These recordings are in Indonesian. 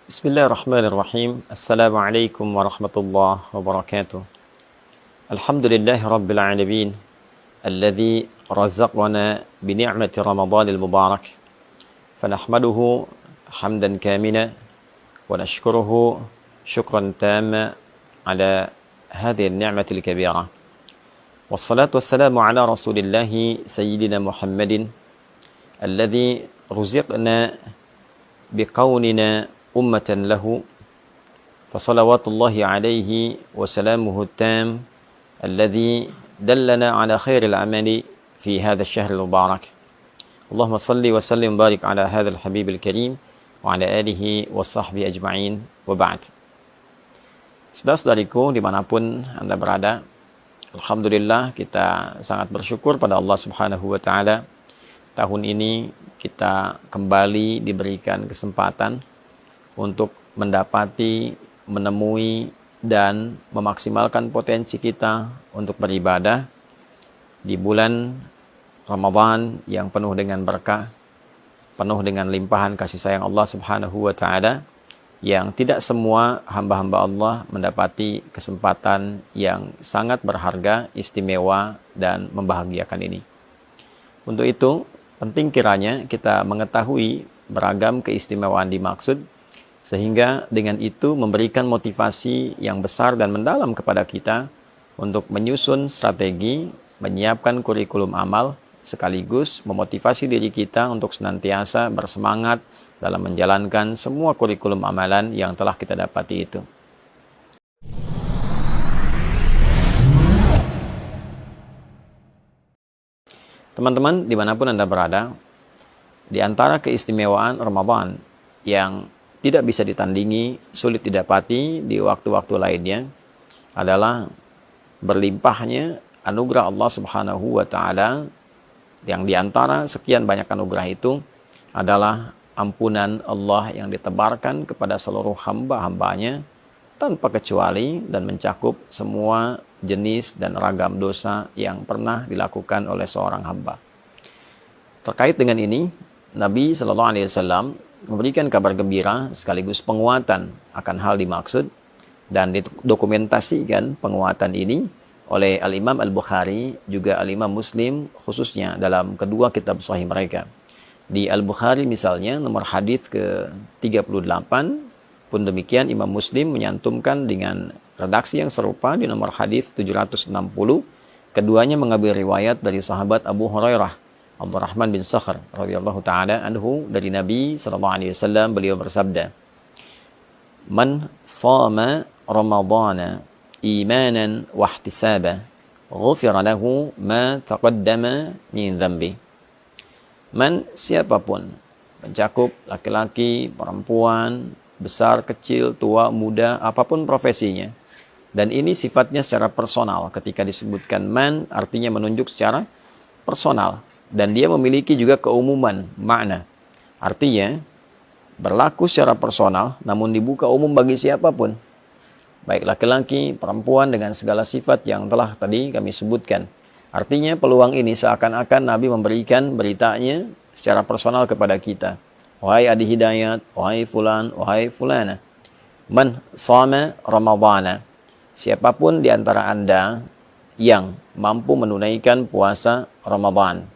بسم الله الرحمن الرحيم السلام عليكم ورحمة الله وبركاته الحمد لله رب العالمين الذي رزقنا بنعمة رمضان المبارك فنحمده حمدا كاملا ونشكره شكرا تاما على هذه النعمة الكبيرة والصلاة والسلام على رسول الله سيدنا محمد الذي رزقنا بكوننا أمة له فصلوات الله عليه وسلامه التام الذي دلنا على خير العمل في هذا الشهر المبارك اللهم صل وسلم وبارك على هذا الحبيب الكريم وعلى آله وصحبه أجمعين وبعد. Saudara-saudariku dimanapun Anda berada, Alhamdulillah kita sangat bersyukur pada Allah Subhanahu wa Ta'ala. Tahun ini kita kembali diberikan kesempatan untuk mendapati, menemui, dan memaksimalkan potensi kita untuk beribadah di bulan Ramadan yang penuh dengan berkah, penuh dengan limpahan kasih sayang Allah Subhanahu wa Ta'ala, yang tidak semua hamba-hamba Allah mendapati kesempatan yang sangat berharga, istimewa, dan membahagiakan ini. Untuk itu, penting kiranya kita mengetahui beragam keistimewaan dimaksud, sehingga dengan itu memberikan motivasi yang besar dan mendalam kepada kita untuk menyusun strategi, menyiapkan kurikulum amal, sekaligus memotivasi diri kita untuk senantiasa bersemangat dalam menjalankan semua kurikulum amalan yang telah kita dapati itu. Teman-teman, dimanapun Anda berada, di antara keistimewaan Ramadan yang tidak bisa ditandingi, sulit didapati di waktu-waktu lainnya adalah berlimpahnya anugerah Allah Subhanahu wa Ta'ala, yang diantara sekian banyak anugerah itu adalah ampunan Allah yang ditebarkan kepada seluruh hamba-hambanya tanpa kecuali dan mencakup semua jenis dan ragam dosa yang pernah dilakukan oleh seorang hamba. Terkait dengan ini, Nabi SAW memberikan kabar gembira sekaligus penguatan akan hal dimaksud, dan didokumentasikan penguatan ini oleh Al-Imam Al-Bukhari juga Al-Imam Muslim, khususnya dalam kedua kitab sahih mereka. Di Al-Bukhari misalnya nomor hadis ke-38, pun demikian Imam Muslim menyantumkan dengan redaksi yang serupa di nomor hadis 760. Keduanya mengambil riwayat dari sahabat Abu Hurairah Abdurrahman bin Sakhr radhiyallahu taala anhu dari Nabi sallallahu alaihi wasallam, beliau bersabda, "Man shama Ramadhana imanan wa ihtisaba, ghufira lahu ma taqaddama min dhanbi." Man, siapapun, mencakup laki-laki, perempuan, besar, kecil, tua, muda, apapun profesinya. Dan ini sifatnya secara personal. Ketika disebutkan man, artinya menunjuk secara personal. Dan dia memiliki juga keumuman makna. Artinya, berlaku secara personal, namun dibuka umum bagi siapapun. Baik laki-laki, perempuan, dengan segala sifat yang telah tadi kami sebutkan. Artinya peluang ini seakan-akan Nabi memberikan beritanya secara personal kepada kita. Wahai Adi Hidayat, wahai fulan, wahai fulana. Man shama Ramadhana. Siapapun di antara Anda yang mampu menunaikan puasa Ramadan.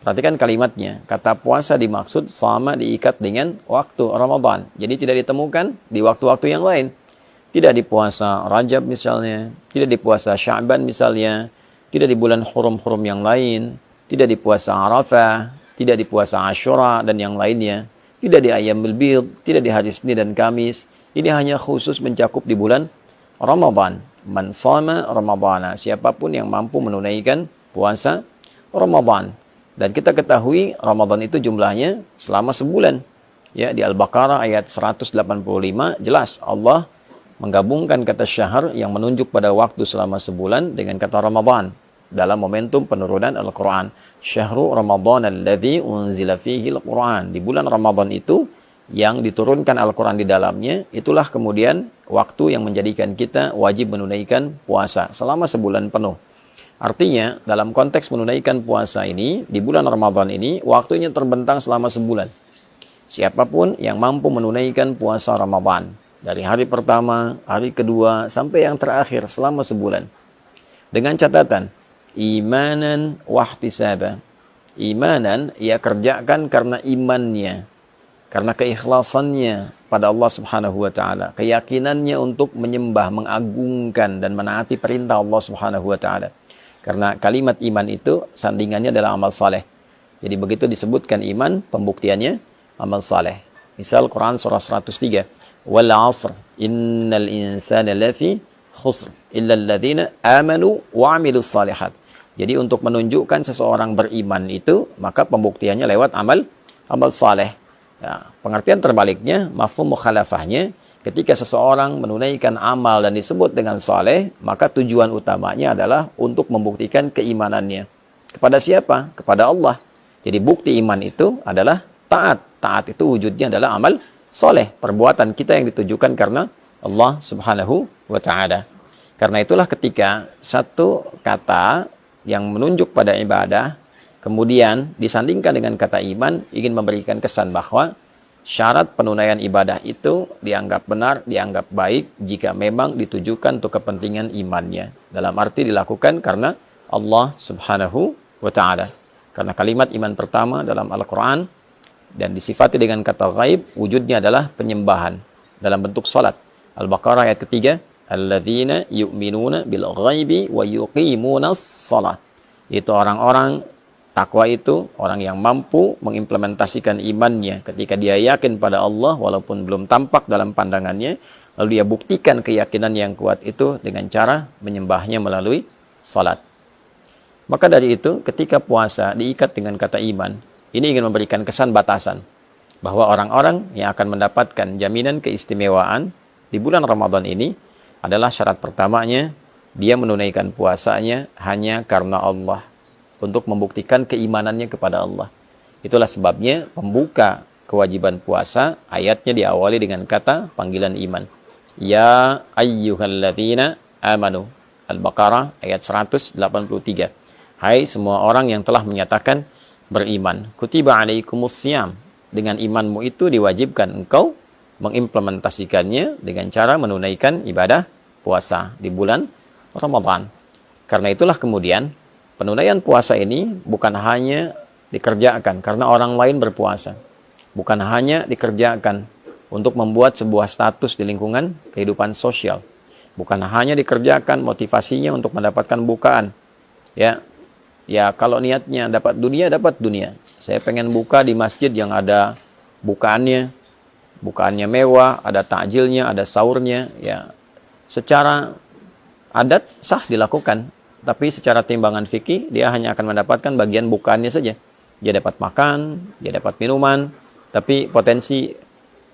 Perhatikan kalimatnya, kata puasa dimaksud sama diikat dengan waktu Ramadan. Jadi tidak ditemukan di waktu-waktu yang lain. Tidak di puasa Rajab misalnya, tidak di puasa Sya'ban misalnya, tidak di bulan hurum-hurum yang lain, tidak di puasa Arafah, tidak di puasa Asyura dan yang lainnya, tidak di Ayyamul Bid, tidak di hari Senin dan Kamis. Ini hanya khusus mencakup di bulan Ramadan. Man shama Ramadhana, siapapun yang mampu menunaikan puasa Ramadan. Dan kita ketahui Ramadan itu jumlahnya selama sebulan. Ya, di Al-Baqarah ayat 185 jelas Allah menggabungkan kata syahr yang menunjuk pada waktu selama sebulan dengan kata Ramadan dalam momentum penurunan Al-Quran. Syahru Ramadan alladzi unzila fihi Al-Quran. Di bulan Ramadan itu yang diturunkan Al-Quran di dalamnya, itulah kemudian waktu yang menjadikan kita wajib menunaikan puasa selama sebulan penuh. Artinya, dalam konteks menunaikan puasa ini, di bulan Ramadan ini, waktunya terbentang selama sebulan. Siapapun yang mampu menunaikan puasa Ramadan dari hari pertama, hari kedua, sampai yang terakhir selama sebulan. Dengan catatan, imanan wahtisaba. Imanan, ia kerjakan karena imannya, karena keikhlasannya pada Allah Subhanahu wa taala, keyakinannya untuk menyembah, mengagungkan dan menaati perintah Allah Subhanahu wa taala. Karena kalimat iman itu sandingannya adalah amal saleh. Jadi begitu disebutkan iman, pembuktiannya amal saleh. Misal Quran surah 103, wal 'asr innal insana lafi khusr illa alladziina amanu wa 'amilus shalihat. Jadi untuk menunjukkan seseorang beriman itu, maka pembuktiannya lewat amal saleh. Ya, pengertian terbaliknya, mafhum mukhalafahnya, ketika seseorang menunaikan amal dan disebut dengan saleh, maka tujuan utamanya adalah untuk membuktikan keimanannya. Kepada siapa? Kepada Allah. Jadi bukti iman itu adalah taat. Taat itu wujudnya adalah amal saleh, perbuatan kita yang ditujukan karena Allah Subhanahu wa taala. Karena itulah ketika satu kata yang menunjuk pada ibadah, kemudian disandingkan dengan kata iman, ingin memberikan kesan bahwa syarat penunaian ibadah itu dianggap benar, dianggap baik jika memang ditujukan untuk kepentingan imannya. Dalam arti dilakukan karena Allah Subhanahu wa ta'ala. Karena kalimat iman pertama dalam Al-Quran dan disifati dengan kata ghaib, wujudnya adalah penyembahan dalam bentuk salat. Al-Baqarah ayat ketiga, alladzina yu'minuna bil ghaibi wa yuqimunas shalah. Itu orang-orang takwa itu orang yang mampu mengimplementasikan imannya ketika dia yakin pada Allah walaupun belum tampak dalam pandangannya, lalu dia buktikan keyakinan yang kuat itu dengan cara menyembahnya melalui salat. Maka dari itu ketika puasa diikat dengan kata iman, ini ingin memberikan kesan batasan bahwa orang-orang yang akan mendapatkan jaminan keistimewaan di bulan Ramadan ini adalah syarat pertamanya, dia menunaikan puasanya hanya karena Allah, untuk membuktikan keimanannya kepada Allah. Itulah sebabnya pembuka kewajiban puasa, ayatnya diawali dengan kata panggilan iman. Ya ayyuhalladzina amanu. Al-Baqarah ayat 183. Hai semua orang yang telah menyatakan beriman. Kutiba alaikumus syiyam. Dengan imanmu itu diwajibkan engkau mengimplementasikannya dengan cara menunaikan ibadah puasa di bulan Ramadan. Karena itulah kemudian penunaian puasa ini bukan hanya dikerjakan karena orang lain berpuasa. Bukan hanya dikerjakan untuk membuat sebuah status di lingkungan kehidupan sosial. Bukan hanya dikerjakan motivasinya untuk mendapatkan bukaan. Ya kalau niatnya dapat dunia. Saya pengen buka di masjid yang ada bukaannya mewah, ada takjilnya, ada sahurnya, ya secara adat sah dilakukan, tapi secara timbangan fikih dia hanya akan mendapatkan bagian bukaannya saja. Dia dapat makan, dia dapat minuman, tapi potensi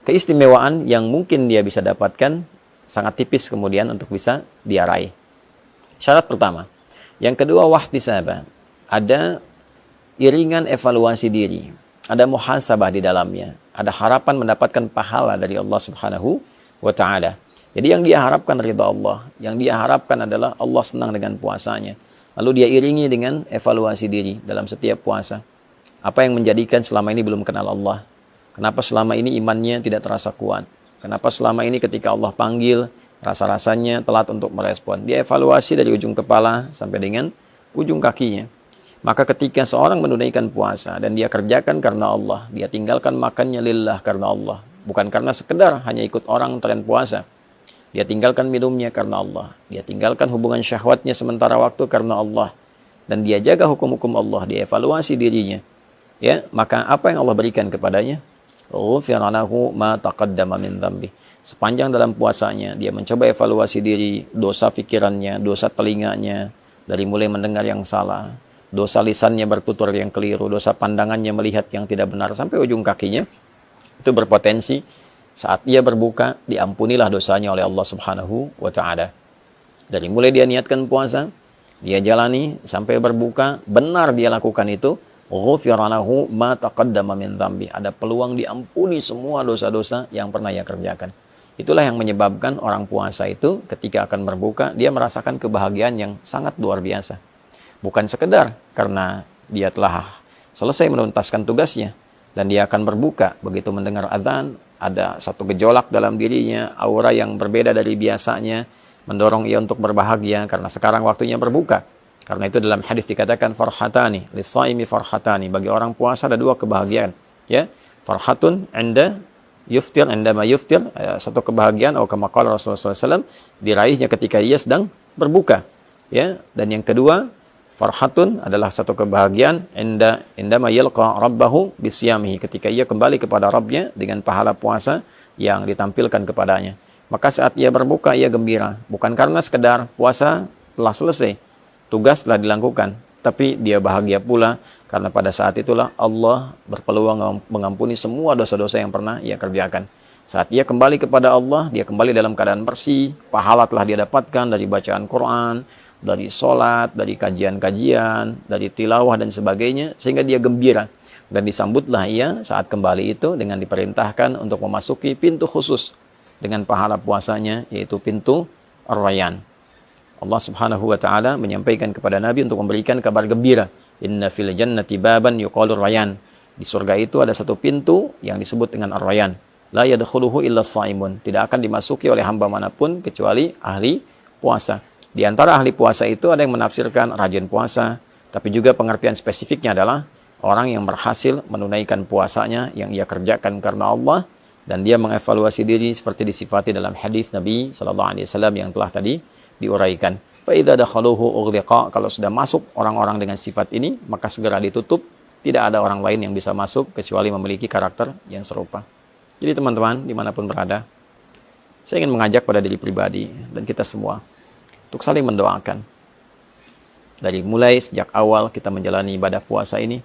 keistimewaan yang mungkin dia bisa dapatkan sangat tipis kemudian untuk bisa dia raih. Syarat pertama. Yang kedua, wahtisaba. Ada iringan evaluasi diri, ada muhasabah di dalamnya, ada harapan mendapatkan pahala dari Allah Subhanahu wa ta'ala. Jadi yang dia harapkan ridha Allah, yang dia harapkan adalah Allah senang dengan puasanya. Lalu dia iringi dengan evaluasi diri dalam setiap puasa. Apa yang menjadikan selama ini belum kenal Allah? Kenapa selama ini imannya tidak terasa kuat? Kenapa selama ini ketika Allah panggil, rasa-rasanya telat untuk merespon? Dia evaluasi dari ujung kepala sampai dengan ujung kakinya. Maka ketika seorang menunaikan puasa dan dia kerjakan karena Allah, dia tinggalkan makannya lillah karena Allah. Bukan karena sekedar hanya ikut orang tren puasa. Dia tinggalkan minumnya karena Allah. Dia tinggalkan hubungan syahwatnya sementara waktu karena Allah. Dan dia jaga hukum-hukum Allah. Dia evaluasi dirinya. Ya, maka apa yang Allah berikan kepadanya? Ghufira lahu ma taqaddama min dzambi. Sepanjang dalam puasanya, dia mencoba evaluasi diri, dosa pikirannya, dosa telinganya, dari mulai mendengar yang salah, dosa lisannya bertutur yang keliru, dosa pandangannya melihat yang tidak benar, sampai ujung kakinya. Itu berpotensi saat ia berbuka, diampunilah dosanya oleh Allah Subhanahu wa ta'ala. Dari mulai dia niatkan puasa, dia jalani sampai berbuka, benar dia lakukan itu, ghufira lahu ma taqaddama min dzambi. Ada peluang diampuni semua dosa-dosa yang pernah ia kerjakan. Itulah yang menyebabkan orang puasa itu ketika akan berbuka, dia merasakan kebahagiaan yang sangat luar biasa. Bukan sekedar karena dia telah selesai menuntaskan tugasnya, dan dia akan berbuka begitu mendengar azan. Ada satu gejolak dalam dirinya, aura yang berbeda dari biasanya, mendorong ia untuk berbahagia karena sekarang waktunya berbuka. Karena itu dalam hadis dikatakan farhatani lis-shaimi farhatani, bagi orang puasa ada dua kebahagiaan, ya. Farhatun 'inda yuftir, 'indama yuftir, satu kebahagiaan atau kama qala Rasulullah SAW, diraihnya ketika ia sedang berbuka, ya. Dan yang kedua, farhatun adalah satu kebahagiaan indama yalqa rabbahu bisyamihi, ketika ia kembali kepada Rabbnya dengan pahala puasa yang ditampilkan kepadanya. Maka saat ia berbuka ia gembira, bukan karena sekedar puasa telah selesai, tugas telah dilakukan, tapi dia bahagia pula karena pada saat itulah Allah berpeluang mengampuni semua dosa-dosa yang pernah ia kerjakan. Saat ia kembali kepada Allah, dia kembali dalam keadaan bersih, pahala telah dia dapatkan dari bacaan Quran, dari sholat, dari kajian-kajian, dari tilawah dan sebagainya, sehingga dia gembira. Dan disambutlah ia saat kembali itu dengan diperintahkan untuk memasuki pintu khusus dengan pahala puasanya, yaitu pintu Ar-Rayyan. Allah Subhanahu wa taala menyampaikan kepada Nabi untuk memberikan kabar gembira. Inna fil jannati baban yuqalu Ar-Rayyan. Di surga itu ada satu pintu yang disebut dengan Ar-Rayyan. La yadkhuluhu illa as-shaimun. Tidak akan dimasuki oleh hamba manapun kecuali ahli puasa. Di antara ahli puasa itu ada yang menafsirkan rajin puasa, tapi juga pengertian spesifiknya adalah orang yang berhasil menunaikan puasanya yang ia kerjakan karena Allah, dan dia mengevaluasi diri seperti disifati dalam hadis Nabi SAW yang telah tadi diuraikan. Fa idza dakhaluhu ughliqa, kalau sudah masuk orang-orang dengan sifat ini, maka segera ditutup. Tidak ada orang lain yang bisa masuk kecuali memiliki karakter yang serupa. Jadi teman-teman, dimanapun berada, saya ingin mengajak pada diri pribadi dan kita semua untuk saling mendoakan. Dari mulai sejak awal kita menjalani ibadah puasa ini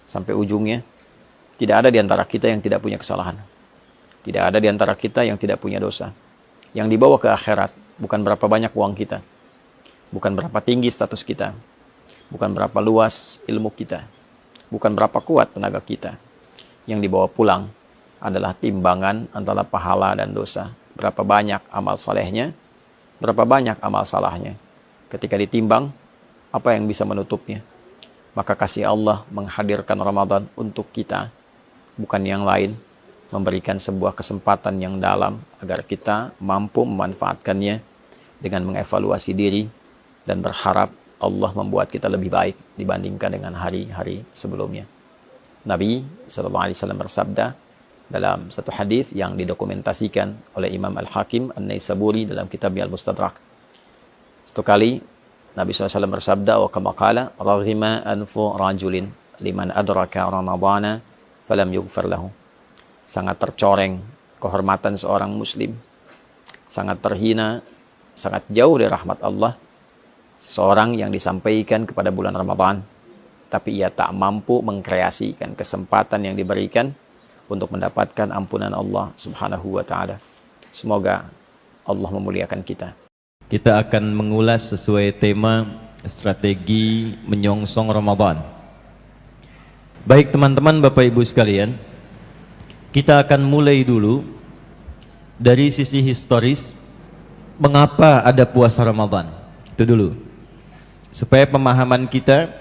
sampai ujungnya, tidak ada di antara kita yang tidak punya kesalahan. Tidak ada di antara kita yang tidak punya dosa. Yang dibawa ke akhirat bukan berapa banyak uang kita, bukan berapa tinggi status kita, bukan berapa luas ilmu kita, bukan berapa kuat tenaga kita. Yang dibawa pulang adalah timbangan antara pahala dan dosa. Berapa banyak amal salehnya, berapa banyak amal salahnya. Ketika ditimbang, apa yang bisa menutupnya? Maka kasih Allah menghadirkan Ramadan untuk kita, bukan yang lain, memberikan sebuah kesempatan yang dalam agar kita mampu memanfaatkannya dengan mengevaluasi diri dan berharap Allah membuat kita lebih baik dibandingkan dengan hari-hari sebelumnya. Nabi SAW bersabda dalam satu hadis yang didokumentasikan oleh Imam Al-Hakim An-Naisaburi dalam kitab Al-Mustadrak. Satu kali Nabi SAW bersabda, wa kama qala raghima anfu rajulin liman adraka ramadhana falam yughfar lahu. Sangat tercoreng kehormatan seorang muslim, sangat terhina, sangat jauh dari rahmat Allah seorang yang disampaikan kepada bulan Ramadan, tapi ia tak mampu mengkreasikan kesempatan yang diberikan untuk mendapatkan ampunan Allah Subhanahu wa taala. Semoga Allah memuliakan kita. Kita akan mengulas sesuai tema strategi menyongsong Ramadan. Baik teman-teman, Bapak Ibu sekalian, kita akan mulai dulu dari sisi historis mengapa ada puasa Ramadan. Itu dulu. Supaya pemahaman kita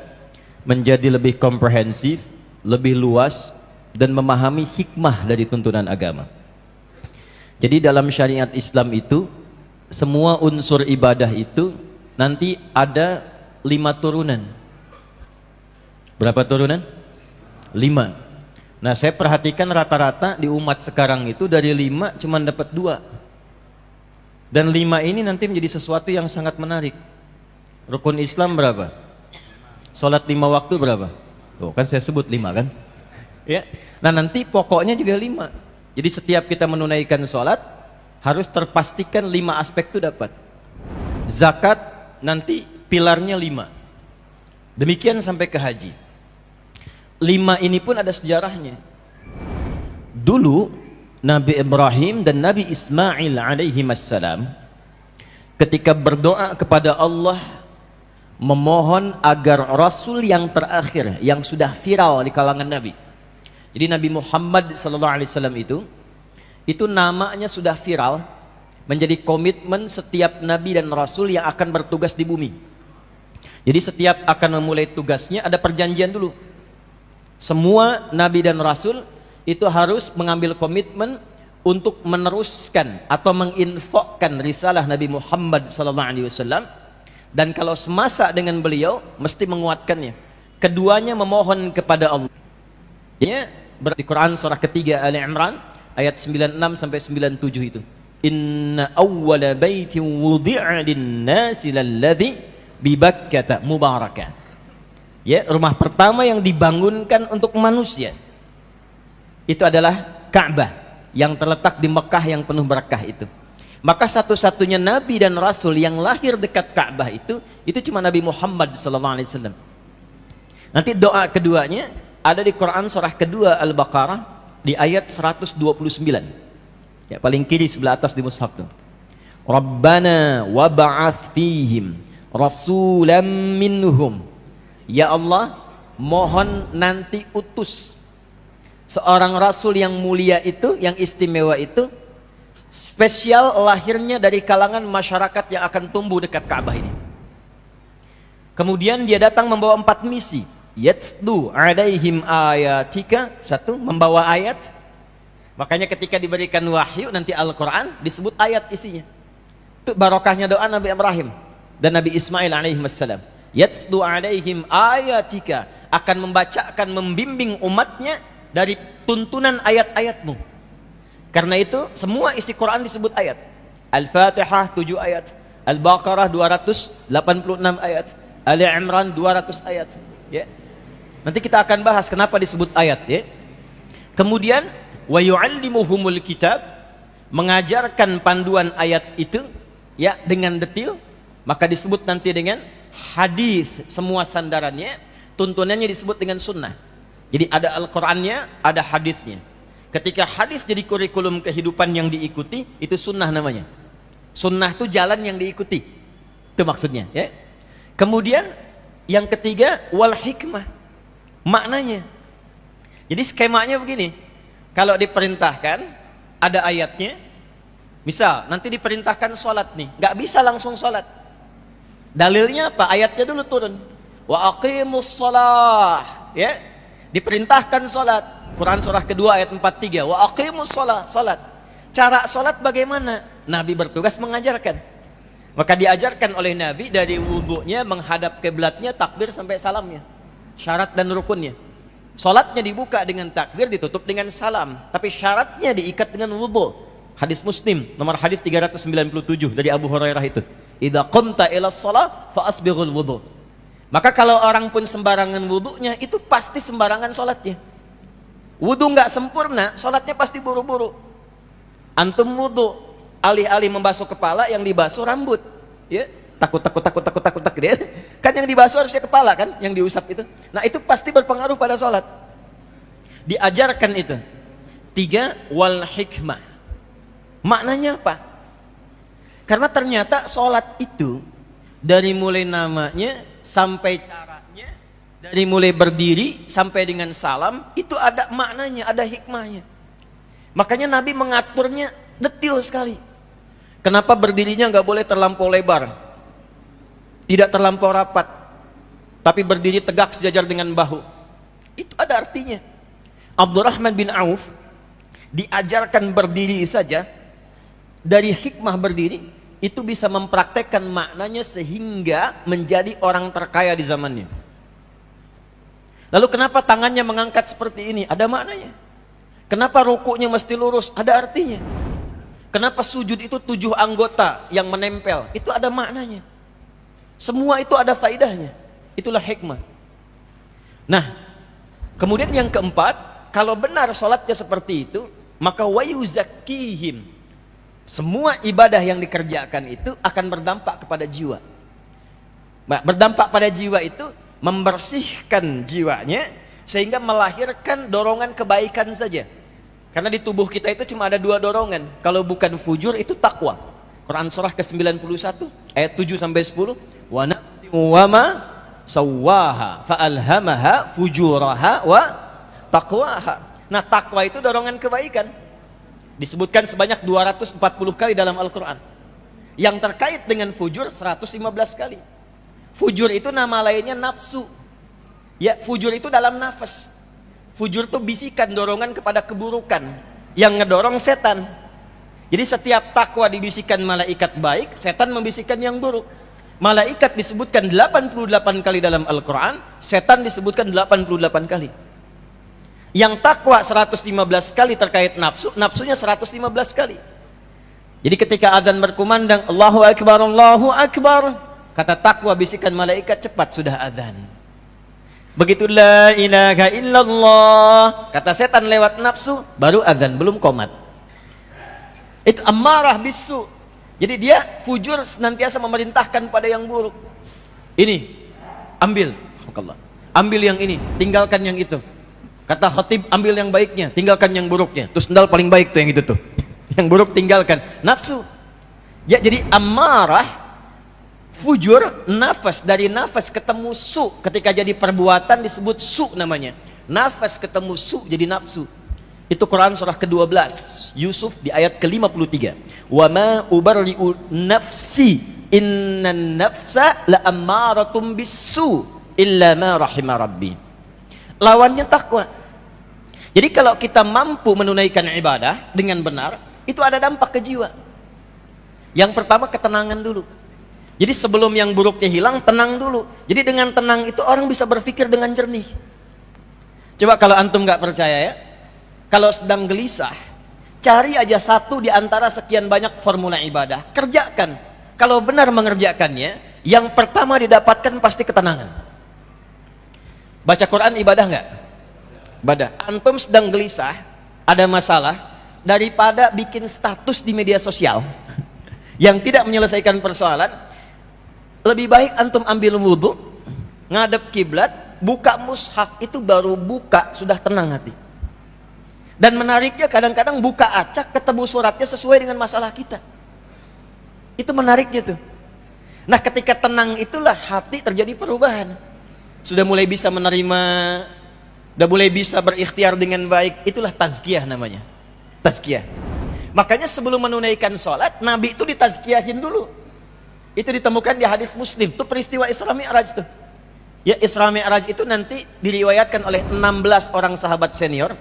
menjadi lebih komprehensif, lebih luas, dan memahami hikmah dari tuntunan agama. Jadi dalam syariat Islam itu, semua unsur ibadah itu nanti ada 5 turunan. Berapa turunan? 5. Nah, saya perhatikan rata-rata di umat sekarang itu dari 5 cuma dapat 2. Dan 5 ini nanti menjadi sesuatu yang sangat menarik. Rukun Islam berapa? Salat 5 waktu berapa? Tuh, kan saya sebut 5 kan? Ya. Nah, nanti pokoknya juga 5. Jadi setiap kita menunaikan sholat harus terpastikan 5 aspek itu dapat. Zakat nanti pilarnya 5. Demikian sampai ke haji. 5 ini pun ada sejarahnya. Dulu Nabi Ibrahim dan Nabi Ismail alaihimassalam ketika berdoa kepada Allah memohon agar Rasul yang terakhir yang sudah viral di kalangan Nabi. Jadi Nabi Muhammad SAW itu namanya sudah viral, menjadi komitmen setiap Nabi dan Rasul yang akan bertugas di bumi. Jadi setiap akan memulai tugasnya ada perjanjian dulu. Semua Nabi dan Rasul itu harus mengambil komitmen untuk meneruskan atau menginfokkan risalah Nabi Muhammad SAW, dan kalau semasa dengan beliau mesti menguatkannya. Keduanya memohon kepada Allah. Ya, di Quran surah ketiga Ali Imran ayat 96 sampai 97 itu. Inna awwala baitin wudi'a lin-nasi lalladzi bi Bakkah mubarakah. Ya, rumah pertama yang dibangunkan untuk manusia itu adalah Ka'bah yang terletak di Mekah yang penuh berkah itu. Maka satu-satunya nabi dan rasul yang lahir dekat Ka'bah itu cuma Nabi Muhammad SAW. Nanti doa keduanya ada di Quran surah kedua Al-Baqarah di ayat 129. Ya, paling kiri sebelah atas di mushaf tuh. Rabbana wab'ats fihim rasulam minhum. Ya Allah, mohon nanti utus seorang rasul yang mulia itu, yang istimewa itu, spesial lahirnya dari kalangan masyarakat yang akan tumbuh dekat Ka'bah ini. Kemudian dia datang membawa 4 misi. Yatsdu alaihim ayatika, 1, membawa ayat. Makanya ketika diberikan wahyu nanti Al-Quran disebut ayat isinya. Itu barokahnya doa Nabi Ibrahim dan Nabi Ismail alaihissalam. Yatsdu alaihim ayatika, akan membacakan, membimbing umatnya dari tuntunan ayat-ayatmu. Karena itu semua isi Quran disebut ayat. Al-Fatihah 7 ayat, Al-Baqarah 286 ayat, Ali Imran 200 ayat. Ya. Nanti kita akan bahas kenapa disebut ayat. Ya. Kemudian wa yu'allimuhumul kitab, mengajarkan panduan ayat itu ya dengan detail, maka disebut nanti dengan hadis, semua sandarannya, tuntunannya disebut dengan sunnah. Jadi ada Al-Qur'annya, ada hadisnya. Ketika hadis jadi kurikulum kehidupan yang diikuti, itu sunnah namanya. Sunnah itu jalan yang diikuti. Itu maksudnya, ya. Kemudian yang ketiga wal hikmah. Maknanya. Jadi skemanya begini. Kalau diperintahkan ada ayatnya. Misal nanti diperintahkan sholat nih, nggak bisa langsung sholat. Dalilnya apa? Ayatnya dulu turun. Wa aqimus shalah, ya. Diperintahkan salat. Quran surah kedua ayat 43. Wa aqimus shalah, salat. Cara salat bagaimana? Nabi bertugas mengajarkan. Maka diajarkan oleh Nabi dari wudunya, menghadap kiblatnya, takbir sampai salamnya. Syarat dan rukunnya. Salatnya dibuka dengan takbir, ditutup dengan salam. Tapi syaratnya diikat dengan wudu. Hadis Muslim, nomor hadis 397 dari Abu Hurairah itu. Idza qumta ila shalah fa asbighul wudu. Maka kalau orang pun sembarangan wudunya, itu pasti sembarangan salatnya. Wudu enggak sempurna, salatnya pasti buru-buru. Antum wudu, alih-alih membasuh kepala, yang dibasuh rambut. Ya, takut ya. Kan yang dibasuh harusnya kepala kan, yang diusap itu. Nah, itu pasti berpengaruh pada salat. Diajarkan itu. 3 wal hikmah. Maknanya apa? Karena ternyata sholat itu dari mulai namanya sampai caranya, dari mulai berdiri sampai dengan salam, itu ada maknanya, ada hikmahnya. Makanya Nabi mengaturnya detail sekali. Kenapa berdirinya nggak boleh terlampau lebar, tidak terlampau rapat, tapi berdiri tegak sejajar dengan bahu. Itu ada artinya. Abdurrahman bin Auf diajarkan berdiri saja. Dari hikmah berdiri itu bisa mempraktekkan maknanya sehingga menjadi orang terkaya di zamannya. Lalu kenapa tangannya mengangkat seperti ini? Ada maknanya. Kenapa rukuknya mesti lurus? Ada artinya. Kenapa sujud itu 7 anggota yang menempel? Itu ada maknanya. Semua itu ada faidahnya. Itulah hikmah. Nah, kemudian yang keempat, kalau benar salatnya seperti itu, maka wayuzakkihim. Semua ibadah yang dikerjakan itu akan berdampak kepada jiwa. Berdampak pada jiwa itu membersihkan jiwanya sehingga melahirkan dorongan kebaikan saja. Karena di tubuh kita itu cuma ada 2 dorongan. Kalau bukan fujur itu takwa. Quran surah ke-91 ayat 7 sampai 10. Wa nafsin wa ma sawwaha fa alhamaha fujuraha wa taqwaha. Nah, takwa itu dorongan kebaikan. Disebutkan sebanyak 240 kali dalam Al-Quran. Yang terkait dengan fujur 115 kali. Fujur itu nama lainnya nafsu. Ya, fujur itu dalam nafas. Fujur tuh bisikan, dorongan kepada keburukan. Yang ngedorong setan. Jadi setiap takwa dibisikkan malaikat baik, setan membisikkan yang buruk. Malaikat disebutkan 88 kali dalam Al-Quran, setan disebutkan 88 kali. Yang takwa 115 kali terkait nafsu, nafsunya 115 kali. Jadi ketika adzan berkumandang, Allahu Akbar, Allahu Akbar, kata takwa bisikan malaikat, cepat sudah adzan. Begitu la ilaha illallah, kata setan lewat nafsu, baru adzan, belum qomat. Itu ammarah bisu. Jadi dia fujur senantiasa memerintahkan pada yang buruk. Ini, ambil, ambil yang ini, tinggalkan yang itu. Kata khatib, ambil yang baiknya, tinggalkan yang buruknya. Terus sendal paling baik tuh yang itu tuh. Yang buruk tinggalkan. Nafsu. Ya, jadi ammarah, fujur, nafas, dari nafas ketemu su, ketika jadi perbuatan disebut su namanya. Nafas ketemu su jadi nafsu. Itu Quran surah ke-12 Yusuf di ayat ke-53. Wa ma ubarri'u nafsi innan nafsa la'ammaratum bisu illa ma rahima rabbi. Lawannya takwa. Jadi kalau kita mampu menunaikan ibadah dengan benar, itu ada dampak ke jiwa. Yang pertama ketenangan dulu. Jadi sebelum yang buruknya hilang, tenang dulu. Jadi dengan tenang itu orang bisa berpikir dengan jernih. Coba kalau antum nggak percaya ya, kalau sedang gelisah, cari aja satu di antara sekian banyak formula ibadah, kerjakan. Kalau benar mengerjakannya, yang pertama didapatkan pasti ketenangan. Baca Quran ibadah nggak? Ibadah. Antum sedang gelisah, ada masalah, daripada bikin status di media sosial yang tidak menyelesaikan persoalan, lebih baik antum ambil wudhu, ngadep kiblat, buka mushaf, itu baru buka sudah tenang hati. Dan menariknya kadang-kadang buka acak ketemu suratnya sesuai dengan masalah kita. Itu menariknya tuh. Nah ketika tenang itulah hati terjadi perubahan. Sudah mulai bisa menerima, sudah mulai bisa berikhtiar dengan baik. Itulah tazkiyah namanya. Tazkiyah. Makanya sebelum menunaikan sholat, Nabi itu ditazkiyahin dulu. Itu ditemukan di hadis Muslim. Itu peristiwa Isra Mi'raj tuh. Ya, Isra Mi'raj itu nanti diriwayatkan oleh 16 orang sahabat senior.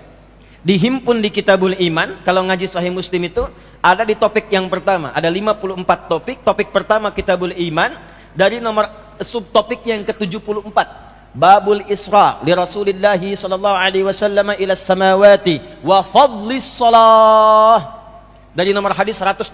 Dihimpun di Kitabul Iman. Kalau ngaji Sahih Muslim itu ada di topik yang pertama. Ada 54 topik. Topik pertama Kitabul Iman. Dari nomor subtopik yang ke-74. Babul Isra li Rasulillah sallallahu alaihi wasallam ila samawati wa fadlis salah. Dari nomor hadis 162.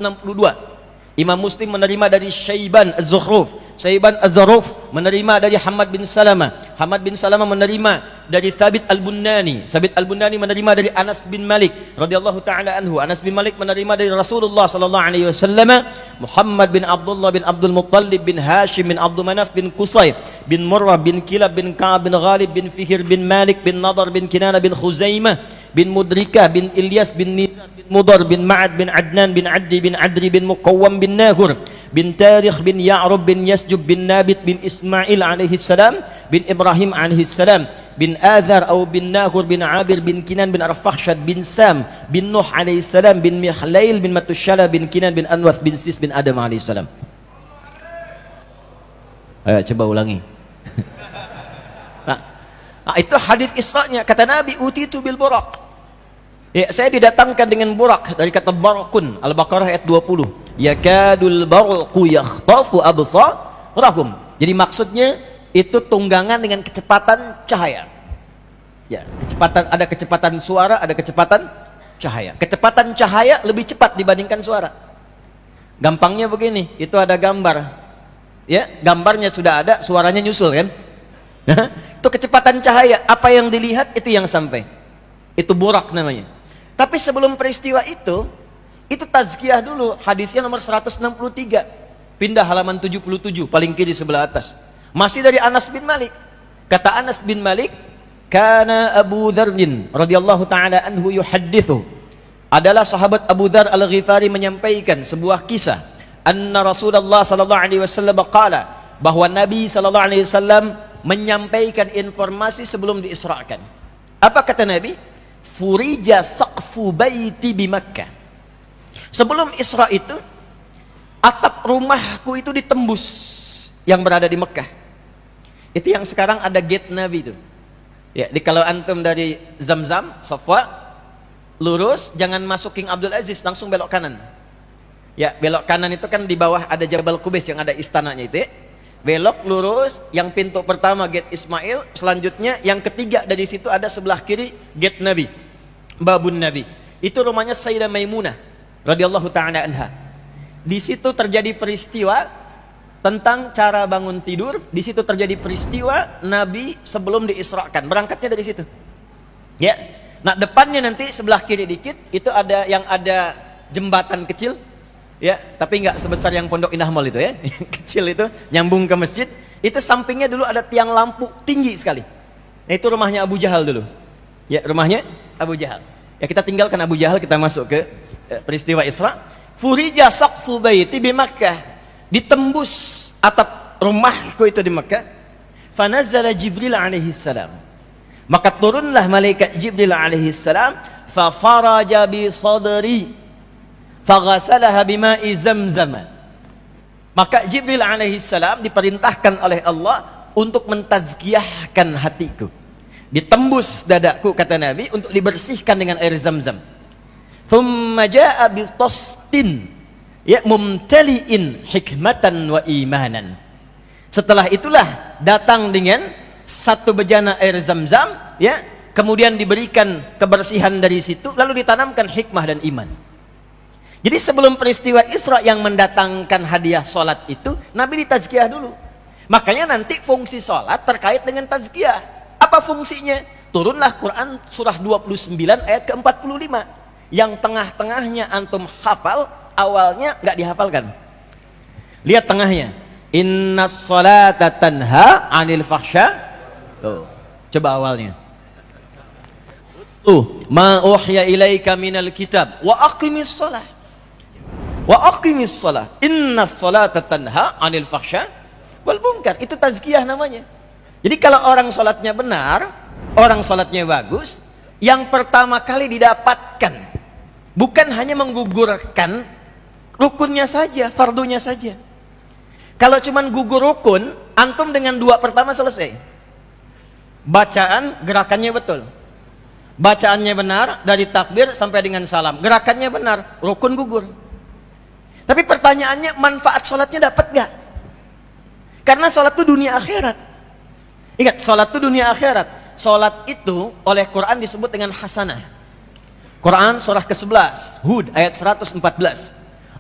Imam Muslim menerima dari Syaiban Az-Zukhruf. Syaiban Az-Zukhruf menerima dari Hamad bin Salamah. Hamad bin Salamah menerima dari Thabit Al-Bunnani. Thabit Al-Bunnani menerima dari Anas bin Malik radhiyallahu taala anhu. Anas bin Malik menerima dari Rasulullah sallallahu alaihi wasallam. Muhammad bin Abdullah bin Abdul Muttalib bin Hashim bin Abdul Manaf bin Qusay bin Murrah bin Kilab bin Ka'ab bin Ghalib bin Fihir bin Malik bin Nadar bin Kinana bin Khuzaimah bin Mudrikah bin Ilyas bin Nizar bin Mudar bin Ma'ad bin Adnan bin Addi bin Adri bin Muqawwam bin Nahur bin Tarikh bin Ya'rub bin Yasjub bin Nabit bin Ismail alaihi salam bin Ibrahim alaihi salam bin Azar atau bin Nahur bin Abir bin Kinan bin Arfakhshad bin Sam bin Nuh alaihi salam bin Mihlail bin Matushala bin Kinan bin Anwath bin Sis bin Adam alaihi salam. Ayo coba ulangi. Nah, itu hadis Isra-nya. Kata Nabi, utitu bil burak. Ya, saya didatangkan dengan burak dari kata barakun. Al-Baqarah ayat 20. Yakadul barqu yakhtafu absarahum. Jadi maksudnya itu tunggangan dengan kecepatan cahaya. Ya, ada kecepatan suara, ada kecepatan cahaya. Kecepatan cahaya lebih cepat dibandingkan suara. Gampangnya begini, itu ada gambar. Ya, gambarnya sudah ada, suaranya nyusul kan? Itu kecepatan cahaya, apa yang dilihat itu yang sampai. Itu burak namanya. Tapi sebelum peristiwa itu tazkiyah dulu. Hadisnya nomor 163. Pindah halaman 77, paling kiri sebelah atas. Masih dari Anas bin Malik. Kata Anas bin Malik, kana Abu Dzarrin radhiyallahu taala anhu yuhaddithu. Adalah sahabat Abu Dzar Al-Ghifari menyampaikan sebuah kisah. Anna Rasulullah sallallahu alaihi wasallam qala, bahwa Nabi sallallahu alaihi wasallam menyampaikan informasi sebelum diisrakan. Apa kata Nabi? Furija saqfu baiti bi Makkah. Sebelum Isra itu, atap rumahku itu ditembus yang berada di Mekah. Itu yang sekarang ada gate Nabi itu. Ya, kalau antum dari Zamzam, Safwa, lurus, jangan masuk King Abdul Aziz, langsung belok kanan. Ya, belok kanan itu kan di bawah ada Jabal Kubais yang ada istananya itu. Belok lurus, yang pintu pertama gate Ismail, selanjutnya yang ketiga dari situ ada sebelah kiri gate Nabi, Babun Nabi. Itu rumahnya Sayyidah Maimunah radhiyallahu taala anha. Di situ terjadi peristiwa tentang cara bangun tidur. Di situ terjadi peristiwa Nabi sebelum diisrakan, berangkatnya dari situ. Ya. Nah, depannya nanti sebelah kiri dikit itu ada yang ada jembatan kecil. Ya, tapi nggak sebesar yang Pondok Indah Mall itu ya. Yang kecil itu nyambung ke masjid. Itu sampingnya dulu ada tiang lampu tinggi sekali. Nah, itu rumahnya Abu Jahal dulu. Ya, rumahnya Abu Jahal. Ya, kita tinggalkan Abu Jahal, kita masuk ke peristiwa Isra. Furija saqfu baiti bi Makkah. Ditembus atap rumahku itu di Makkah. Fanazala Jibril alaihi salam. Maka turunlah malaikat Jibril alaihi salam, fa faraja bi sadri faghasalaha bima'i zamzam. Maka Jibril alaihi salam diperintahkan oleh Allah untuk mentazkiyahkan hatiku. Ditembus dadaku, kata Nabi, untuk dibersihkan dengan air Zamzam. Thumma jaa bi tastin, ya, mumtaliin hikmatan wa imanan. Setelah itulah datang dengan satu bejana air Zamzam, ya, kemudian diberikan kebersihan dari situ, lalu ditanamkan hikmah dan iman. Jadi sebelum peristiwa Isra yang mendatangkan hadiah solat itu, Nabi ditazkiyah dulu. Makanya nanti fungsi solat terkait dengan tazkiyah. Apa fungsinya? Turunlah Quran surah 29 ayat ke-45 yang tengah-tengahnya antum hafal, awalnya nggak dihafalkan. Lihat tengahnya, innas salata tanha 'anil fahsya. Tuh, coba awalnya. Ma uhya ilaika minal kitab wa aqimis shalah. Wa aqimis shalah. Innas salata tanha 'anil fahsya wal munkar. Itu tazkiyah namanya. Jadi kalau orang salatnya benar, orang salatnya bagus, yang pertama kali didapatkan bukan hanya menggugurkan rukunnya saja, fardunya saja. Kalau cuman gugur rukun, antum dengan dua pertama selesai. Bacaan, gerakannya betul. Bacaannya benar, dari takbir sampai dengan salam. Gerakannya benar, rukun gugur. Tapi pertanyaannya, manfaat sholatnya dapat gak? Karena sholat itu dunia akhirat. Ingat, sholat itu dunia akhirat. Sholat itu oleh Quran disebut dengan hasanah. Quran surah ke-11, Hud ayat 114.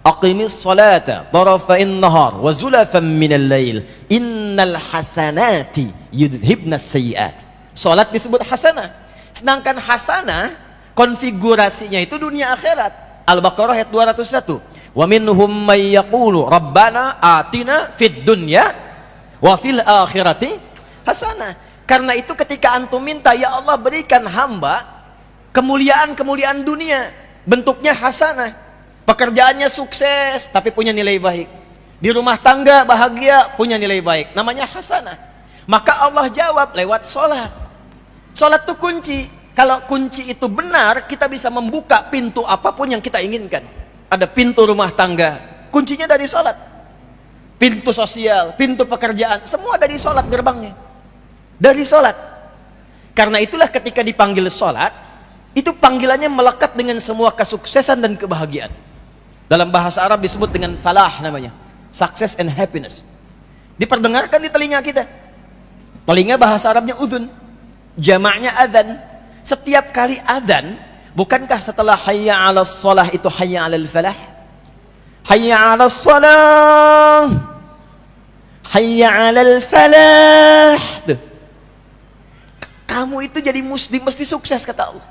Aqimis salata tarafa'in nahar wa zulafan minal lail innal hasanati yudhibnas sayyiat. Salat disebut hasanah. Sedangkan hasanah konfigurasinya itu dunia akhirat. Al-Baqarah ayat 201. Wa minhum may yaqulu rabbana atina fid dunya wa fil akhirati hasanah. Karena itu ketika antum minta, ya Allah berikan hamba kemuliaan-kemuliaan dunia, bentuknya hasanah. Pekerjaannya sukses tapi punya nilai baik. Di rumah tangga bahagia, punya nilai baik. Namanya hasanah. Maka Allah jawab lewat sholat. Sholat itu kunci. Kalau kunci itu benar, kita bisa membuka pintu apapun yang kita inginkan. Ada pintu rumah tangga, kuncinya dari sholat. Pintu sosial, pintu pekerjaan, semua dari sholat gerbangnya. Dari sholat. Karena itulah ketika dipanggil sholat, itu panggilannya melekat dengan semua kesuksesan dan kebahagiaan. Dalam bahasa Arab disebut dengan falah namanya, success and happiness. Diperdengarkan di telinga kita. Telinga bahasa Arabnya udhun, jamaknya adzan. Setiap kali adzan, bukankah setelah hayya 'alas shalah itu hayya 'alal falah? Hayya 'alas shalah, hayya 'alal falah. Tuh. Kamu itu jadi muslim mesti sukses, kata Allah.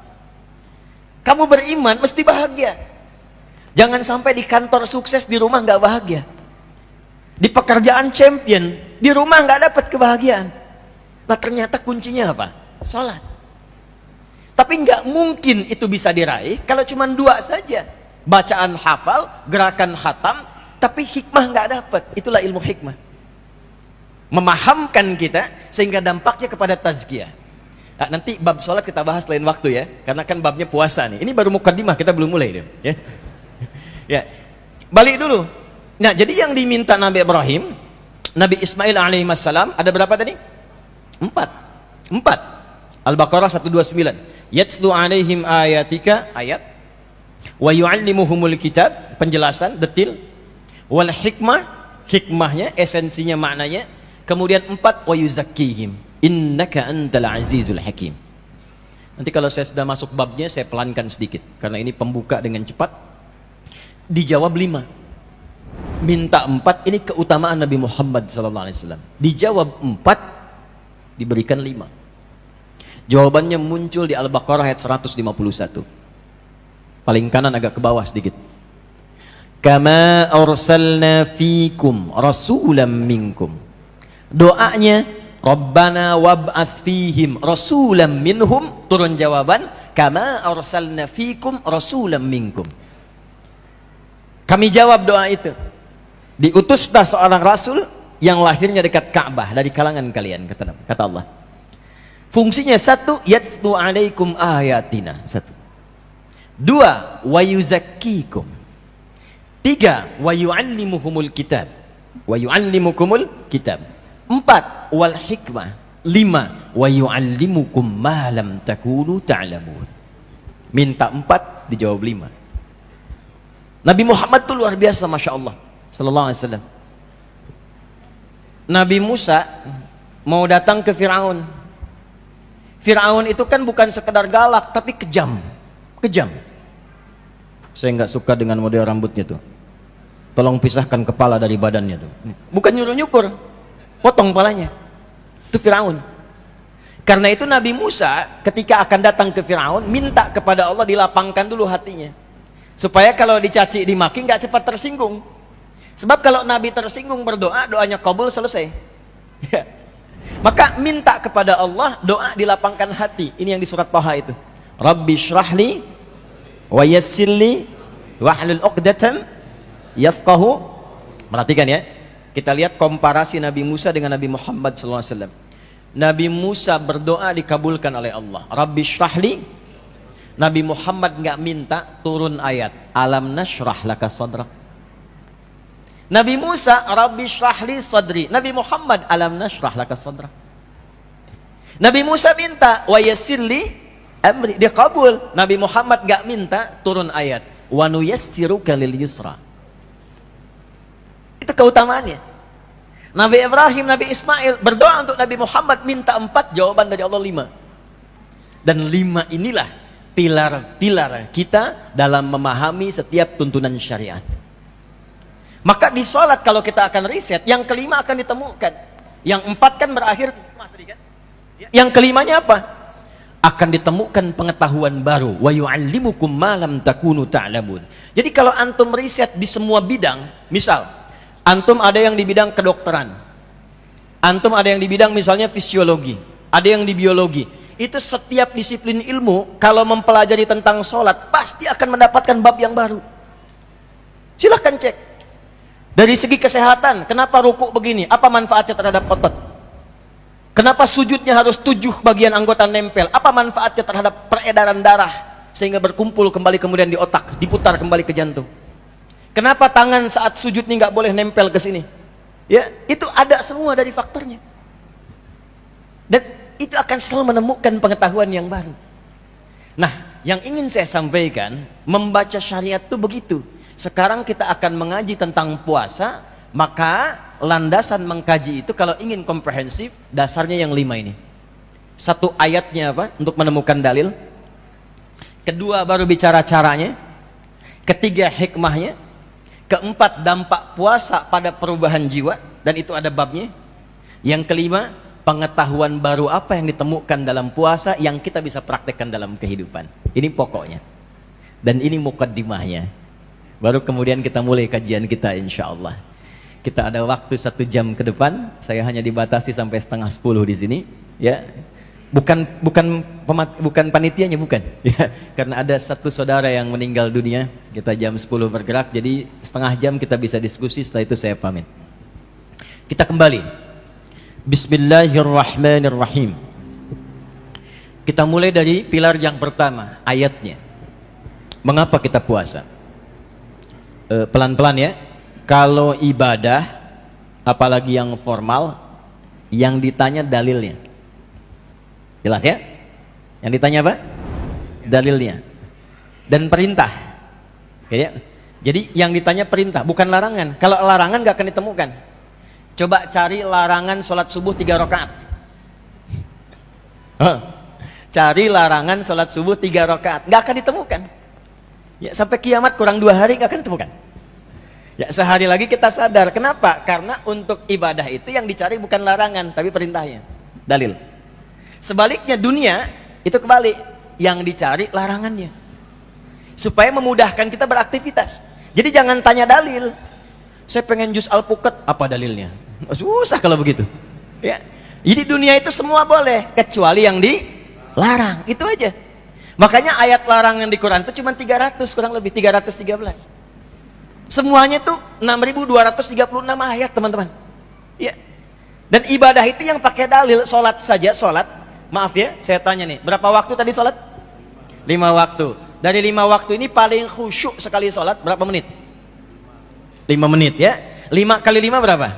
Kamu beriman mesti bahagia. Jangan sampai di kantor sukses, di rumah nggak bahagia. Di pekerjaan champion, di rumah nggak dapat kebahagiaan. Nah, ternyata kuncinya apa? Sholat. Tapi nggak mungkin itu bisa diraih kalau cuma dua saja. Bacaan hafal, gerakan khatam, tapi hikmah nggak dapat. Itulah ilmu hikmah. Memahamkan kita sehingga dampaknya kepada tazkiyah. Nah, nanti bab sholat kita bahas lain waktu ya, karena kan babnya puasa nih. Ini baru mukaddimah, kita belum mulai deh. Ya. Ya, balik dulu. Nah, jadi yang diminta Nabi Ibrahim, Nabi Ismail alaihissalam ada berapa tadi? 4. Al-Baqarah 129. Yatslu alaihim ayatika, ayat. Wa yu'allimuhumul kitab, penjelasan detil. Wal hikmah, hikmahnya, esensinya, maknanya. Kemudian 4, wa yuzakkihim innaka antal azizul hakim. Nanti kalau saya sudah masuk babnya saya pelankan sedikit karena ini pembuka dengan cepat. Dijawab 5. Minta 4, ini keutamaan Nabi Muhammad SAW. Dijawab 4, diberikan 5. Jawabannya muncul di Al-Baqarah ayat 151. Paling kanan agak ke bawah sedikit. Kama arsalna fikum rasulam minkum. Doanya Rabbana wab'ats fihim rasulam minhum, turun jawaban kama arsalna fikum rasulam minkum. Kami jawab doa itu. Diutuslah seorang rasul yang lahirnya dekat Ka'bah dari kalangan kalian, kata Allah. Fungsinya 1, yatslu alaikum ayatina. 1. 2, wa yuzakkikum. 3, wa yu'allimuhumul kitab. Wa yu'allimukumul kitab. 4, wal hikmah. 5, wa yu'allimukum ma lam takunu ta'lamun. Minta 4, dijawab 5. Nabi Muhammad itu luar biasa, Masya Allah Sallallahu Alaihi Wasallam. Nabi Musa mau datang ke Fir'aun. Fir'aun itu kan bukan sekedar galak, tapi kejam. Kejam. Saya nggak suka dengan model rambutnya tuh. Tolong pisahkan kepala dari badannya tuh. Bukan nyuruh-nyukur, potong kepalanya. Itu Fir'aun. Karena itu Nabi Musa ketika akan datang ke Fir'aun minta kepada Allah dilapangkan dulu hatinya, supaya kalau dicaci dimaki nggak cepat tersinggung. Sebab kalau Nabi tersinggung berdoa, doanya kabul, selesai. Ya. Maka minta kepada Allah, doa dilapangkan hati. Ini yang di surat Thaha itu. Rabbi syrahli wa yassirli wahlul 'uqdatam yafqahu. Perhatikan ya. Kita lihat komparasi Nabi Musa dengan Nabi Muhammad SAW. Nabi Musa berdoa dikabulkan oleh Allah. Rabbi syrahli. Nabi Muhammad nggak minta turun ayat alam nashrah laka sadrak. Nabi Musa Rabbi syrahli sadri. Nabi Muhammad alam nashrah laka sadrak. Nabi Musa minta wa yassirli amri, dikabul. Nabi Muhammad nggak minta turun ayat wa nuyassiruka lil yusra. Itu keutamaannya. Nabi Ibrahim, Nabi Ismail berdoa untuk Nabi Muhammad, minta 4, jawaban dari Allah 5. Dan 5 inilah pilar-pilar kita dalam memahami setiap tuntunan syariat. Maka di sholat kalau kita akan riset, yang kelima akan ditemukan. Yang 4 kan berakhir, yang kelimanya apa? Akan ditemukan pengetahuan baru. Wa yu'allimukum ma lam takunu ta'lamun. Jadi kalau antum riset di semua bidang, misal antum ada yang di bidang kedokteran, antum ada yang di bidang misalnya fisiologi, ada yang di biologi. Itu setiap disiplin ilmu kalau mempelajari tentang sholat pasti akan mendapatkan bab yang baru. Silahkan cek. Dari segi kesehatan, kenapa rukuk begini? Apa manfaatnya terhadap otot? Kenapa sujudnya harus 7 bagian anggota nempel? Apa manfaatnya terhadap peredaran darah sehingga berkumpul kembali kemudian di otak, diputar kembali ke jantung? Kenapa tangan saat sujud ini nggak boleh nempel ke sini? Ya, itu ada semua dari faktornya. Dan itu akan selalu menemukan pengetahuan yang baru. Nah, yang ingin saya sampaikan, membaca syariat itu begitu. Sekarang kita akan mengaji tentang puasa, maka landasan mengkaji itu kalau ingin komprehensif, dasarnya yang 5 ini. 1 ayatnya apa? Untuk menemukan dalil. 2 baru bicara caranya. 3 hikmahnya. 4 dampak puasa pada perubahan jiwa, dan itu ada babnya. Yang 5, pengetahuan baru apa yang ditemukan dalam puasa yang kita bisa praktekkan dalam kehidupan. Ini pokoknya. Dan ini mukaddimahnya. Baru kemudian kita mulai kajian kita, insya Allah. Kita ada waktu 1 jam ke depan. Saya hanya dibatasi sampai setengah 10 di sini. Ya, bukan panitianya, bukan. Ya, karena ada 1 saudara yang meninggal dunia. Kita jam 10 bergerak, jadi setengah jam kita bisa diskusi. Setelah itu saya pamit. Kita kembali. Bismillahirrahmanirrahim. Kita mulai dari pilar yang pertama, ayatnya. Mengapa kita puasa? Pelan-pelan ya. Kalau ibadah, apalagi yang formal, yang ditanya dalilnya. Jelas ya? Yang ditanya apa? Dalilnya. Dan perintah. Ya. Jadi yang ditanya perintah, bukan larangan. Kalau larangan gak akan ditemukan. Coba cari larangan sholat subuh 3 rakaat. Cari larangan sholat subuh 3 rakaat, gak akan ditemukan. Ya, sampai kiamat kurang 2 hari gak akan ditemukan. Ya, sehari lagi kita sadar. Kenapa? Karena untuk ibadah itu yang dicari bukan larangan, tapi perintahnya. Dalil. Sebaliknya dunia itu kebalik, yang dicari larangannya. Supaya memudahkan kita beraktivitas. Jadi jangan tanya dalil. Saya pengen jus alpukat, apa dalilnya? Susah kalau begitu. Ya. Jadi dunia itu semua boleh, kecuali yang dilarang. Itu aja. Makanya ayat larangan di Quran itu cuma 300, kurang lebih 313. Semuanya itu 6.236 ayat, teman-teman. Ya. Dan ibadah itu yang pakai dalil. Sholat saja, sholat. Maaf ya, saya tanya nih, berapa waktu tadi sholat? 5 waktu. Dari 5 waktu ini paling khusyuk sekali sholat berapa menit? 5 menit ya. 5 kali 5 berapa?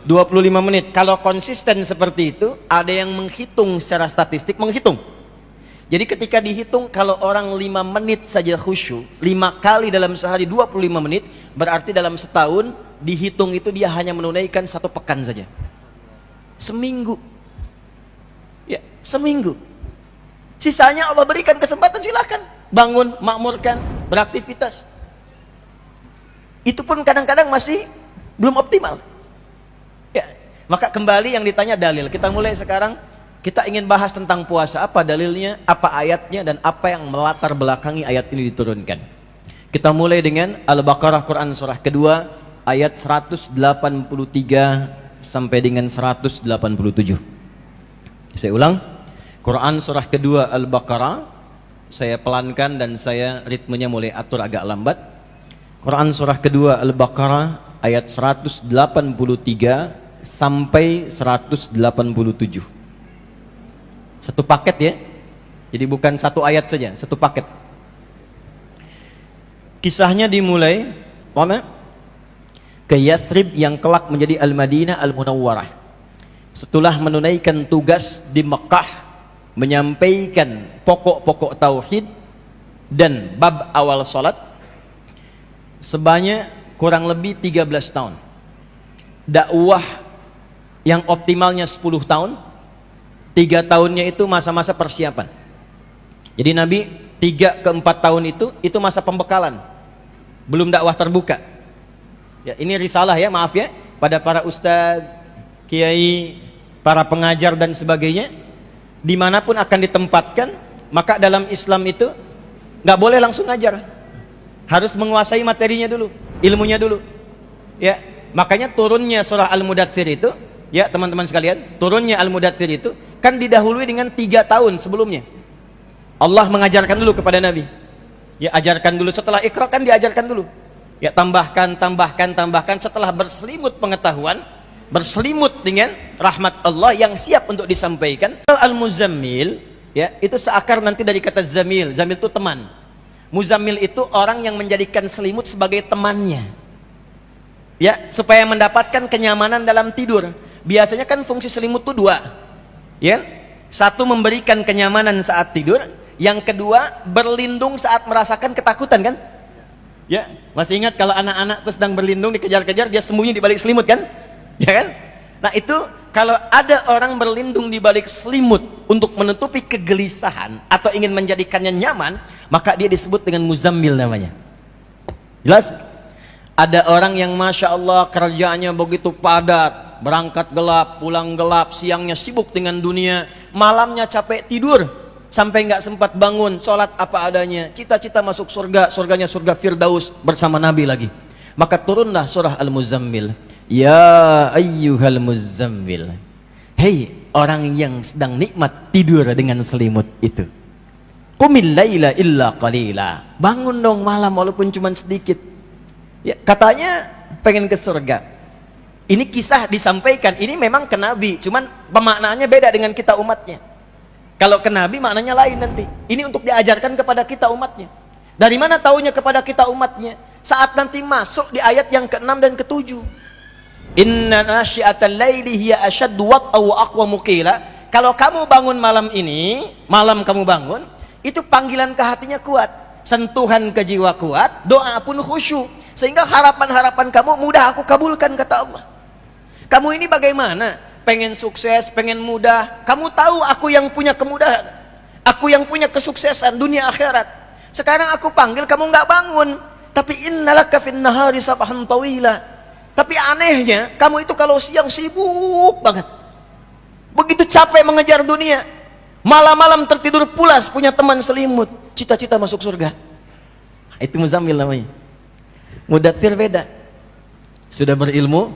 25 menit. Kalau konsisten seperti itu, ada yang menghitung secara statistik, menghitung. Jadi ketika dihitung, kalau orang 5 menit saja khusyuk, 5 kali dalam sehari 25 menit, berarti dalam setahun dihitung itu dia hanya menunaikan 1 pekan saja. Seminggu. Ya, seminggu. Sisanya Allah berikan kesempatan, silakan bangun, makmurkan, beraktivitas. Itu pun kadang-kadang masih belum optimal. Ya, maka kembali yang ditanya dalil. Kita mulai sekarang, kita ingin bahas tentang puasa. Apa dalilnya, apa ayatnya, dan apa yang melatar belakangi ayat ini diturunkan. Kita mulai dengan Al-Baqarah Quran surah kedua ayat 183 sampai dengan 187. Saya ulang, Quran surah kedua Al-Baqarah, saya pelankan dan saya ritmenya mulai atur agak lambat. Quran surah kedua Al-Baqarah ayat 183 sampai 187. Satu paket ya. Jadi bukan satu ayat saja, satu paket. Kisahnya dimulai ke Yathrib yang kelak menjadi Al-Madinah Al-Munawwarah. Setelah menunaikan tugas di Mekah, menyampaikan pokok-pokok tauhid dan bab awal salat sebanyak kurang lebih 13 tahun. Dakwah yang optimalnya 10 tahun, 3 tahunnya itu masa-masa persiapan. Jadi Nabi 3 ke 4 tahun itu masa pembekalan, belum dakwah terbuka. Ya, ini risalah ya, maaf ya, pada para ustadz, kiai, para pengajar dan sebagainya. Dimanapun akan ditempatkan, maka dalam Islam itu nggak boleh langsung ngajar, harus menguasai materinya dulu, ilmunya dulu. Ya, makanya turunnya surah Al-Mudaththir itu, ya teman-teman sekalian, turunnya Al-Mudaththir itu kan didahului dengan 3 tahun sebelumnya. Allah mengajarkan dulu kepada Nabi. Ya, ajarkan dulu, setelah Iqra kan diajarkan dulu. Ya, tambahkan, setelah berselimut pengetahuan, berselimut dengan rahmat Allah yang siap untuk disampaikan. Al-Muzammil ya, itu seakar nanti dari kata zamil. Zamil itu teman. Muzammil itu orang yang menjadikan selimut sebagai temannya. Ya, supaya mendapatkan kenyamanan dalam tidur. Biasanya kan fungsi selimut itu 2. Ya. Satu memberikan kenyamanan saat tidur, yang kedua berlindung saat merasakan ketakutan kan? Ya, masih ingat kalau anak-anak tuh sedang berlindung dikejar-kejar, dia sembunyi di balik selimut kan? Ya kan? Nah itu kalau ada orang berlindung di balik selimut untuk menutupi kegelisahan atau ingin menjadikannya nyaman, maka dia disebut dengan muzammil namanya. Jelas? Ada orang yang Masya Allah kerjaannya begitu padat, berangkat gelap, pulang gelap, siangnya sibuk dengan dunia, malamnya capek tidur, sampai nggak sempat bangun, sholat apa adanya, cita-cita masuk surga, surganya surga Firdaus bersama Nabi lagi. Maka turunlah surah Al-Muzammil. Ya ayyuhal muzammil, hei orang yang sedang nikmat tidur dengan selimut itu, qumil laila illa qalila, bangun dong malam walaupun cuma sedikit. Ya, katanya pengen ke surga. Ini kisah disampaikan, ini memang ke Nabi, cuman pemaknaannya beda dengan kita umatnya. Kalau ke Nabi maknanya lain nanti. Ini untuk diajarkan kepada kita umatnya. Dari mana taunya kepada kita umatnya? Saat nanti masuk di ayat yang ke-6 dan ke-7. Inna nasyi'atal laili hiya ashaddu wat'a wa aqwamu qila. kalau kamu bangun malam ini, malam kamu bangun, itu panggilan ke hatinya kuat, sentuhan ke jiwa kuat, doa pun khusyuk, sehingga harapan-harapan kamu mudah aku kabulkan, kata Allah. Kamu ini bagaimana? Pengen sukses, pengen mudah. Kamu tahu aku yang punya kemudahan, aku yang punya kesuksesan dunia akhirat. Sekarang aku panggil kamu nggak bangun, tapi innalaka fin nahari sabahan tawila. Tapi anehnya, kamu itu kalau siang sibuk banget, begitu capek mengejar dunia, malam-malam tertidur pulas, punya teman selimut, cita-cita masuk surga. Itu Muzammil namanya. Mudaththir beda, sudah berilmu,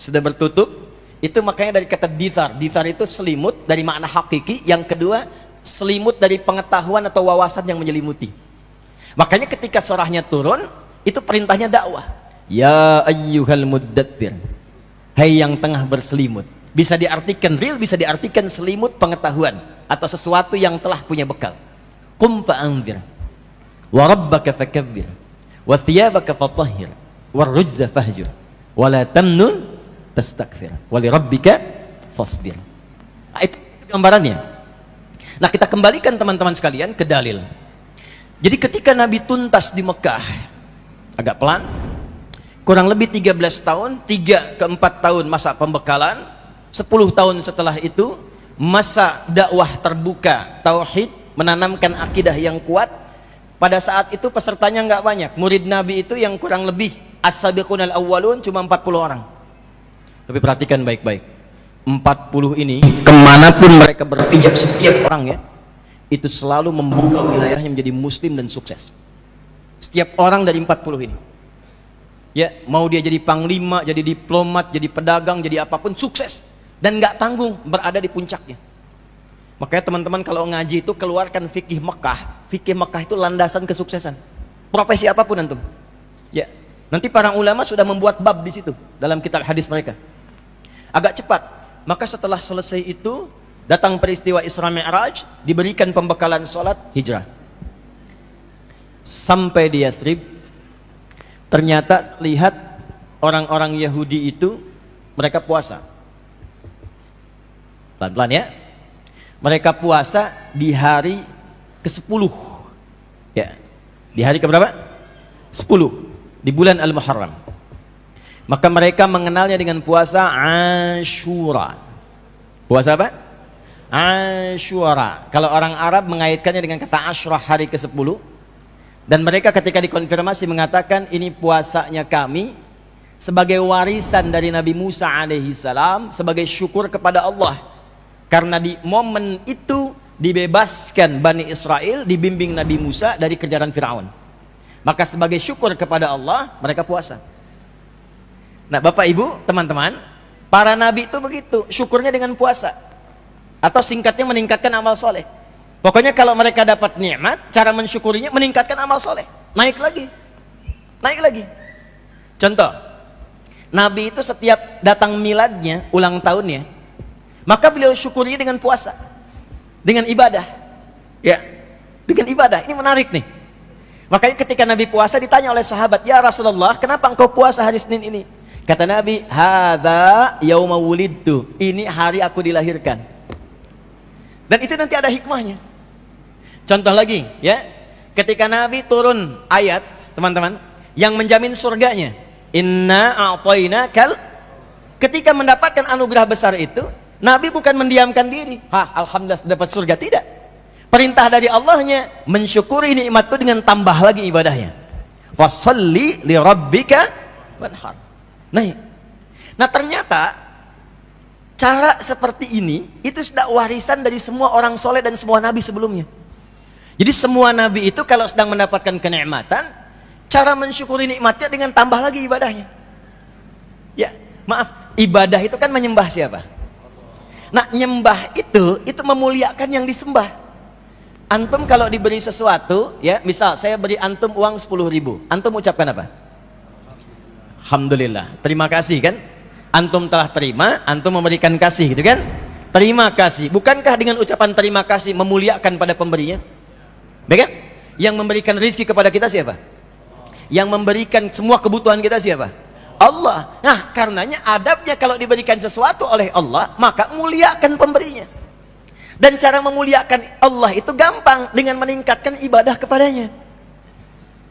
sudah bertutup. Itu makanya dari kata dithar. Dithar itu selimut dari makna hakiki. Yang kedua, selimut dari pengetahuan atau wawasan yang menyelimuti. Makanya ketika surahnya turun, itu perintahnya dakwah. Ya ayyuhal muddaththir, hai yang tengah berselimut. Bisa diartikan real, bisa diartikan selimut pengetahuan atau sesuatu yang telah punya bekal. Qum fa'anzir wa rabbaka fakabbir wa thiyabaka fatahhir war rujza fahjur wa la tamnun tastakthir wa li rabbika fasbir. Nah, itu gambarannya. Nah, kita kembalikan teman-teman sekalian ke dalil. Jadi ketika Nabi tuntas di Mekah, agak pelan, kurang lebih 13 tahun, 3 ke 4 tahun masa pembekalan, 10 tahun setelah itu masa dakwah terbuka, tauhid, menanamkan akidah yang kuat. Pada saat itu pesertanya nggak banyak, murid Nabi itu yang kurang lebih as-sabiqunal awwalun cuma 40 orang. Tapi perhatikan baik-baik, 40 ini kemanapun mereka berpijak, setiap orang ya, itu selalu membuka wilayahnya menjadi muslim dan sukses. Setiap orang dari 40 ini, ya, mau dia jadi panglima, jadi diplomat, jadi pedagang, jadi apapun, sukses dan nggak tanggung berada di puncaknya. Makanya teman-teman kalau ngaji itu keluarkan fikih Mekah. Fikih Mekah itu landasan kesuksesan. Profesi apapun antum. Ya, nanti para ulama sudah membuat bab di situ dalam kitab hadis mereka. Agak cepat. Maka setelah selesai itu datang peristiwa Isra Mi'raj, diberikan pembekalan sholat, hijrah. Sampai di Yathrib, ternyata lihat orang-orang Yahudi itu mereka puasa. Pelan-pelan ya. Mereka puasa di hari ke-10. Ya. Di hari ke berapa? 10. Di bulan Al-Muharram. Maka mereka mengenalnya dengan puasa Ashura. Puasa apa? Ashura. Kalau orang Arab mengaitkannya dengan kata Ashrah, hari ke-10. Dan mereka ketika dikonfirmasi mengatakan ini puasanya kami sebagai warisan dari Nabi Musa alaihi salam, sebagai syukur kepada Allah. Karena di momen itu dibebaskan Bani Israel, dibimbing Nabi Musa dari kejaran Fir'aun. Maka sebagai syukur kepada Allah, mereka puasa. Nah, Bapak Ibu, teman-teman, para Nabi itu begitu, syukurnya dengan puasa. Atau singkatnya meningkatkan amal soleh. Pokoknya kalau mereka dapat nikmat, cara mensyukurinya meningkatkan amal soleh. Naik lagi. Naik lagi. Contoh, Nabi itu setiap datang miladnya, ulang tahunnya, maka beliau syukurinya dengan puasa, dengan ibadah. Ya, dengan ibadah. Ini menarik nih. Makanya ketika Nabi puasa ditanya oleh sahabat, "Ya Rasulullah, kenapa engkau puasa hari Senin ini?" Kata Nabi, "Hadza yauma wulidtu." Ini hari aku dilahirkan. Dan itu nanti ada hikmahnya. Contoh lagi, ya. Ketika Nabi turun ayat, teman-teman, yang menjamin surganya. Inna a'tainakal. Ketika mendapatkan anugerah besar itu, Nabi bukan mendiamkan diri. Alhamdulillah dapat surga, tidak. Perintah dari Allahnya mensyukuri nikmat itu dengan tambah lagi ibadahnya. Fasholli li rabbika wanhar. Nah, ternyata cara seperti ini itu sudah warisan dari semua orang soleh dan semua nabi sebelumnya. Jadi semua nabi itu kalau sedang mendapatkan kenikmatan, cara mensyukuri nikmatnya dengan tambah lagi ibadahnya. Ya, maaf, ibadah itu kan menyembah siapa? Nah, nyembah itu memuliakan yang disembah. Antum kalau diberi sesuatu, ya, misal saya beri antum uang 10.000, antum ucapkan apa? Alhamdulillah, terima kasih kan? Antum telah terima, antum memberikan kasih, gitu kan? Terima kasih. Bukankah dengan ucapan terima kasih memuliakan pada pemberinya? Baik kan? Yang memberikan rezeki kepada kita siapa? Yang memberikan semua kebutuhan kita siapa? Allah. Nah, karenanya adabnya kalau diberikan sesuatu oleh Allah, maka muliakan pemberinya. Dan cara memuliakan Allah itu gampang dengan meningkatkan ibadah kepadanya.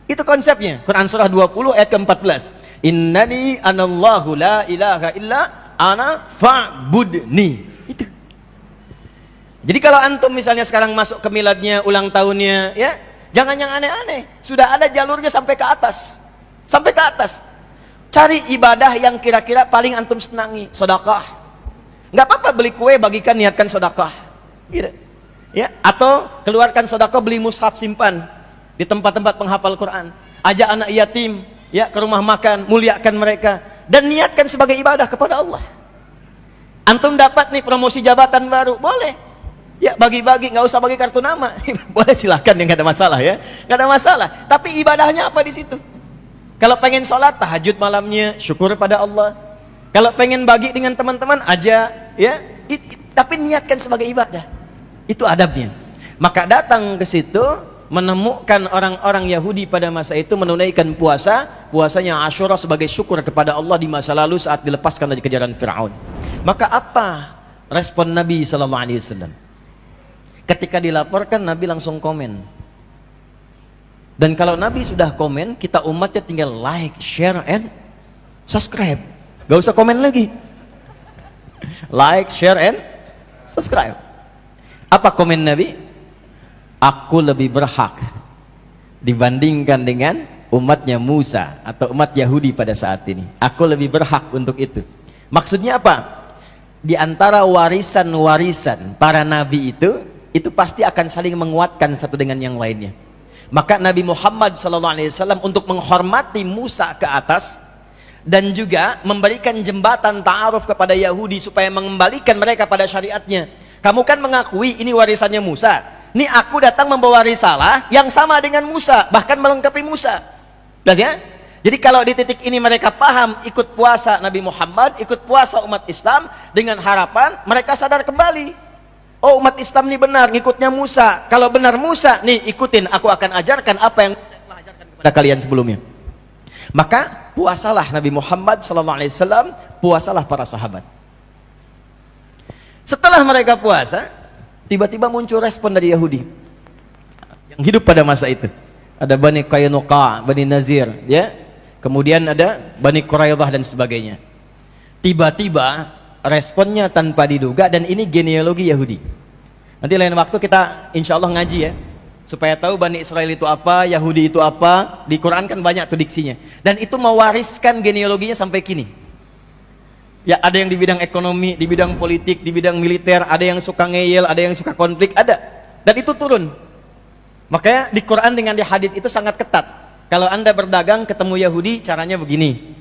Itu konsepnya. Quran surah 20 ayat ke-14. Innani anallahu la ilaha illa ana fa'budni. Itu. Jadi kalau antum misalnya sekarang masuk ke miladnya, ulang tahunnya, ya, jangan yang aneh-aneh. Sudah ada jalurnya sampai ke atas. Sampai ke atas. Cari ibadah yang kira-kira paling antum senangi, sedekah. Enggak apa-apa beli kue, bagikan, niatkan sedekah. Gitu. Ya, atau keluarkan sedekah, beli mushaf, simpan di tempat-tempat penghafal Quran. Ajak anak yatim, ya, ke rumah makan, muliakan mereka dan niatkan sebagai ibadah kepada Allah. Antum dapat nih promosi jabatan baru, boleh. Ya, bagi-bagi, nggak usah bagi kartu nama. Boleh, silahkan, ya, nggak ada masalah, ya. Nggak ada masalah. Tapi ibadahnya apa di situ? Kalau pengen sholat, tahajud malamnya, syukur pada Allah. Kalau pengen bagi dengan teman-teman aja, ya. Tapi niatkan sebagai ibadah. Itu adabnya. Maka datang ke situ, menemukan orang-orang Yahudi pada masa itu menunaikan puasanya Asyura sebagai syukur kepada Allah di masa lalu saat dilepaskan dari kejaran Fir'aun. Maka apa respon Nabi SAW? Ketika dilaporkan, Nabi langsung komen. Dan kalau Nabi sudah komen, kita umatnya tinggal like, share, and subscribe. Gak usah komen lagi. Like, share, and subscribe. Apa komen Nabi? Aku lebih berhak dibandingkan dengan umatnya Musa atau umat Yahudi pada saat ini. Aku lebih berhak untuk itu. Maksudnya apa? Di antara warisan-warisan para nabi itu pasti akan saling menguatkan satu dengan yang lainnya. Maka Nabi Muhammad SAW untuk menghormati Musa ke atas dan juga memberikan jembatan ta'aruf kepada Yahudi supaya mengembalikan mereka pada syariatnya. Kamu kan mengakui ini warisannya Musa. Ini aku datang membawa risalah yang sama dengan Musa, bahkan melengkapi Musa. Jelas ya? Jadi kalau di titik ini mereka paham, ikut puasa Nabi Muhammad, ikut puasa umat Islam dengan harapan mereka sadar kembali. Oh, umat Islam ini benar, ngikutnya Musa. Kalau benar Musa, nih ikutin, aku akan ajarkan apa yang Musa telah ajarkan kepada kalian sebelumnya. Maka puasalah Nabi Muhammad SAW, puasalah para sahabat. Setelah mereka puasa, tiba-tiba muncul respon dari Yahudi yang hidup pada masa itu. Ada Bani Qainuqa, Bani Nazir, ya. Kemudian ada Bani Quraidah dan sebagainya. Tiba-tiba responnya tanpa diduga, dan ini genealogi Yahudi. Nanti lain waktu kita insya Allah ngaji, ya, supaya tahu Bani Israel itu apa, Yahudi itu apa. Di Quran kan banyak tuh diksinya, dan itu mewariskan genealoginya sampai kini. Ya, ada yang di bidang ekonomi, di bidang politik, di bidang militer, ada yang suka ngeyel, ada yang suka konflik, ada, dan itu turun. Makanya di Quran dengan di hadis itu sangat ketat. Kalau anda berdagang ketemu Yahudi, caranya begini.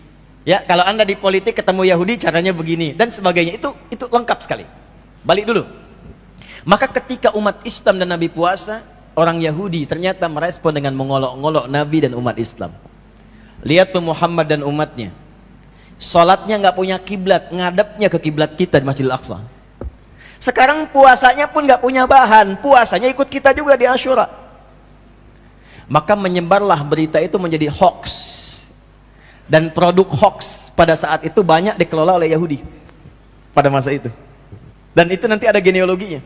Ya, kalau anda di politik ketemu Yahudi, caranya begini, dan sebagainya. Itu lengkap sekali. Balik dulu. Maka ketika umat Islam dan Nabi puasa, orang Yahudi ternyata merespon dengan mengolok-ngolok Nabi dan umat Islam. Lihat tuh Muhammad dan umatnya. Sholatnya nggak punya kiblat, ngadepnya ke kiblat kita di Masjidil Aqsa. Sekarang puasanya pun nggak punya bahan, puasanya ikut kita juga di Asyura. Maka menyebarlah berita itu menjadi hoax. Dan produk hoax pada saat itu banyak dikelola oleh Yahudi pada masa itu. Dan itu nanti ada genealoginya.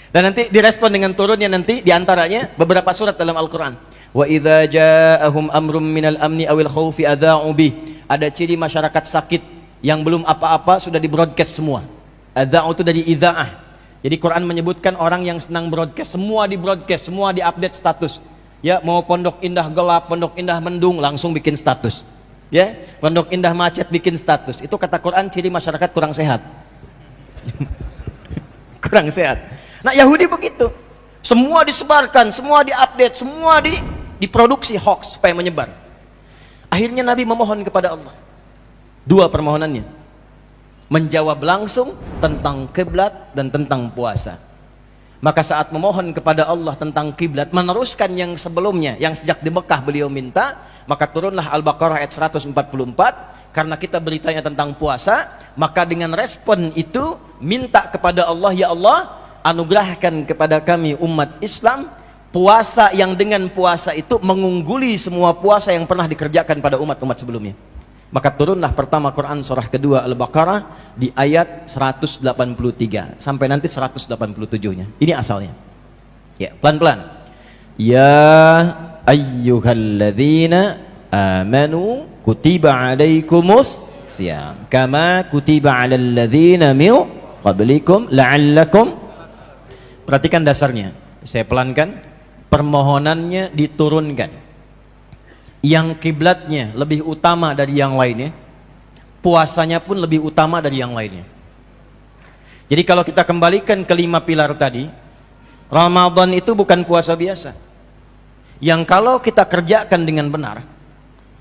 Dan nanti direspon dengan turunnya nanti diantaranya beberapa surat dalam Al-Quran. Wa idza ja'ahum amrum minal amni awil khawfi adha'u bih. Ada ciri masyarakat sakit yang belum apa-apa sudah di broadcast semua. Adha'u itu dari idza'ah. Jadi Quran menyebutkan orang yang senang broadcast, semua di broadcast, semua di update status. Ya, mau Pondok Indah gelap, Pondok Indah mendung, langsung bikin status. Ya, Pondok Indah macet, bikin status. Itu kata Quran ciri masyarakat kurang sehat. Kurang sehat. Nah, Yahudi begitu. Semua disebarkan, semua diupdate, semua diproduksi hoax supaya menyebar. Akhirnya Nabi memohon kepada Allah. Dua permohonannya. Menjawab langsung tentang kiblat dan tentang puasa. Maka saat memohon kepada Allah tentang kiblat, meneruskan yang sebelumnya, yang sejak di Mekah beliau minta, maka turunlah Al-Baqarah ayat 144. Karena kita beritanya tentang puasa, maka dengan respon itu minta kepada Allah, ya Allah, anugerahkan kepada kami umat Islam puasa yang dengan puasa itu mengungguli semua puasa yang pernah dikerjakan pada umat-umat sebelumnya. Maka turunlah pertama Quran surah kedua Al-Baqarah di ayat 183 sampai nanti 187-nya. Ini asalnya. Ya, pelan-pelan. Ya ayyuhalladzina amanu kutiba alaikumus siyam kama kutiba alal ladzina min qablikum la'allakum. Perhatikan dasarnya. Saya pelankan. Permohonannya diturunkan. Yang kiblatnya lebih utama dari yang lainnya, puasanya pun lebih utama dari yang lainnya. Jadi kalau kita kembalikan ke 5 pilar tadi, Ramadan itu bukan puasa biasa. Yang kalau kita kerjakan dengan benar,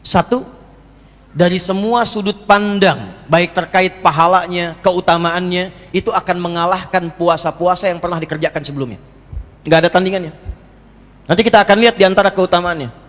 satu, dari semua sudut pandang, baik terkait pahalanya, keutamaannya, itu akan mengalahkan puasa-puasa yang pernah dikerjakan sebelumnya. Nggak ada tandingannya. Nanti kita akan lihat di antara keutamaannya.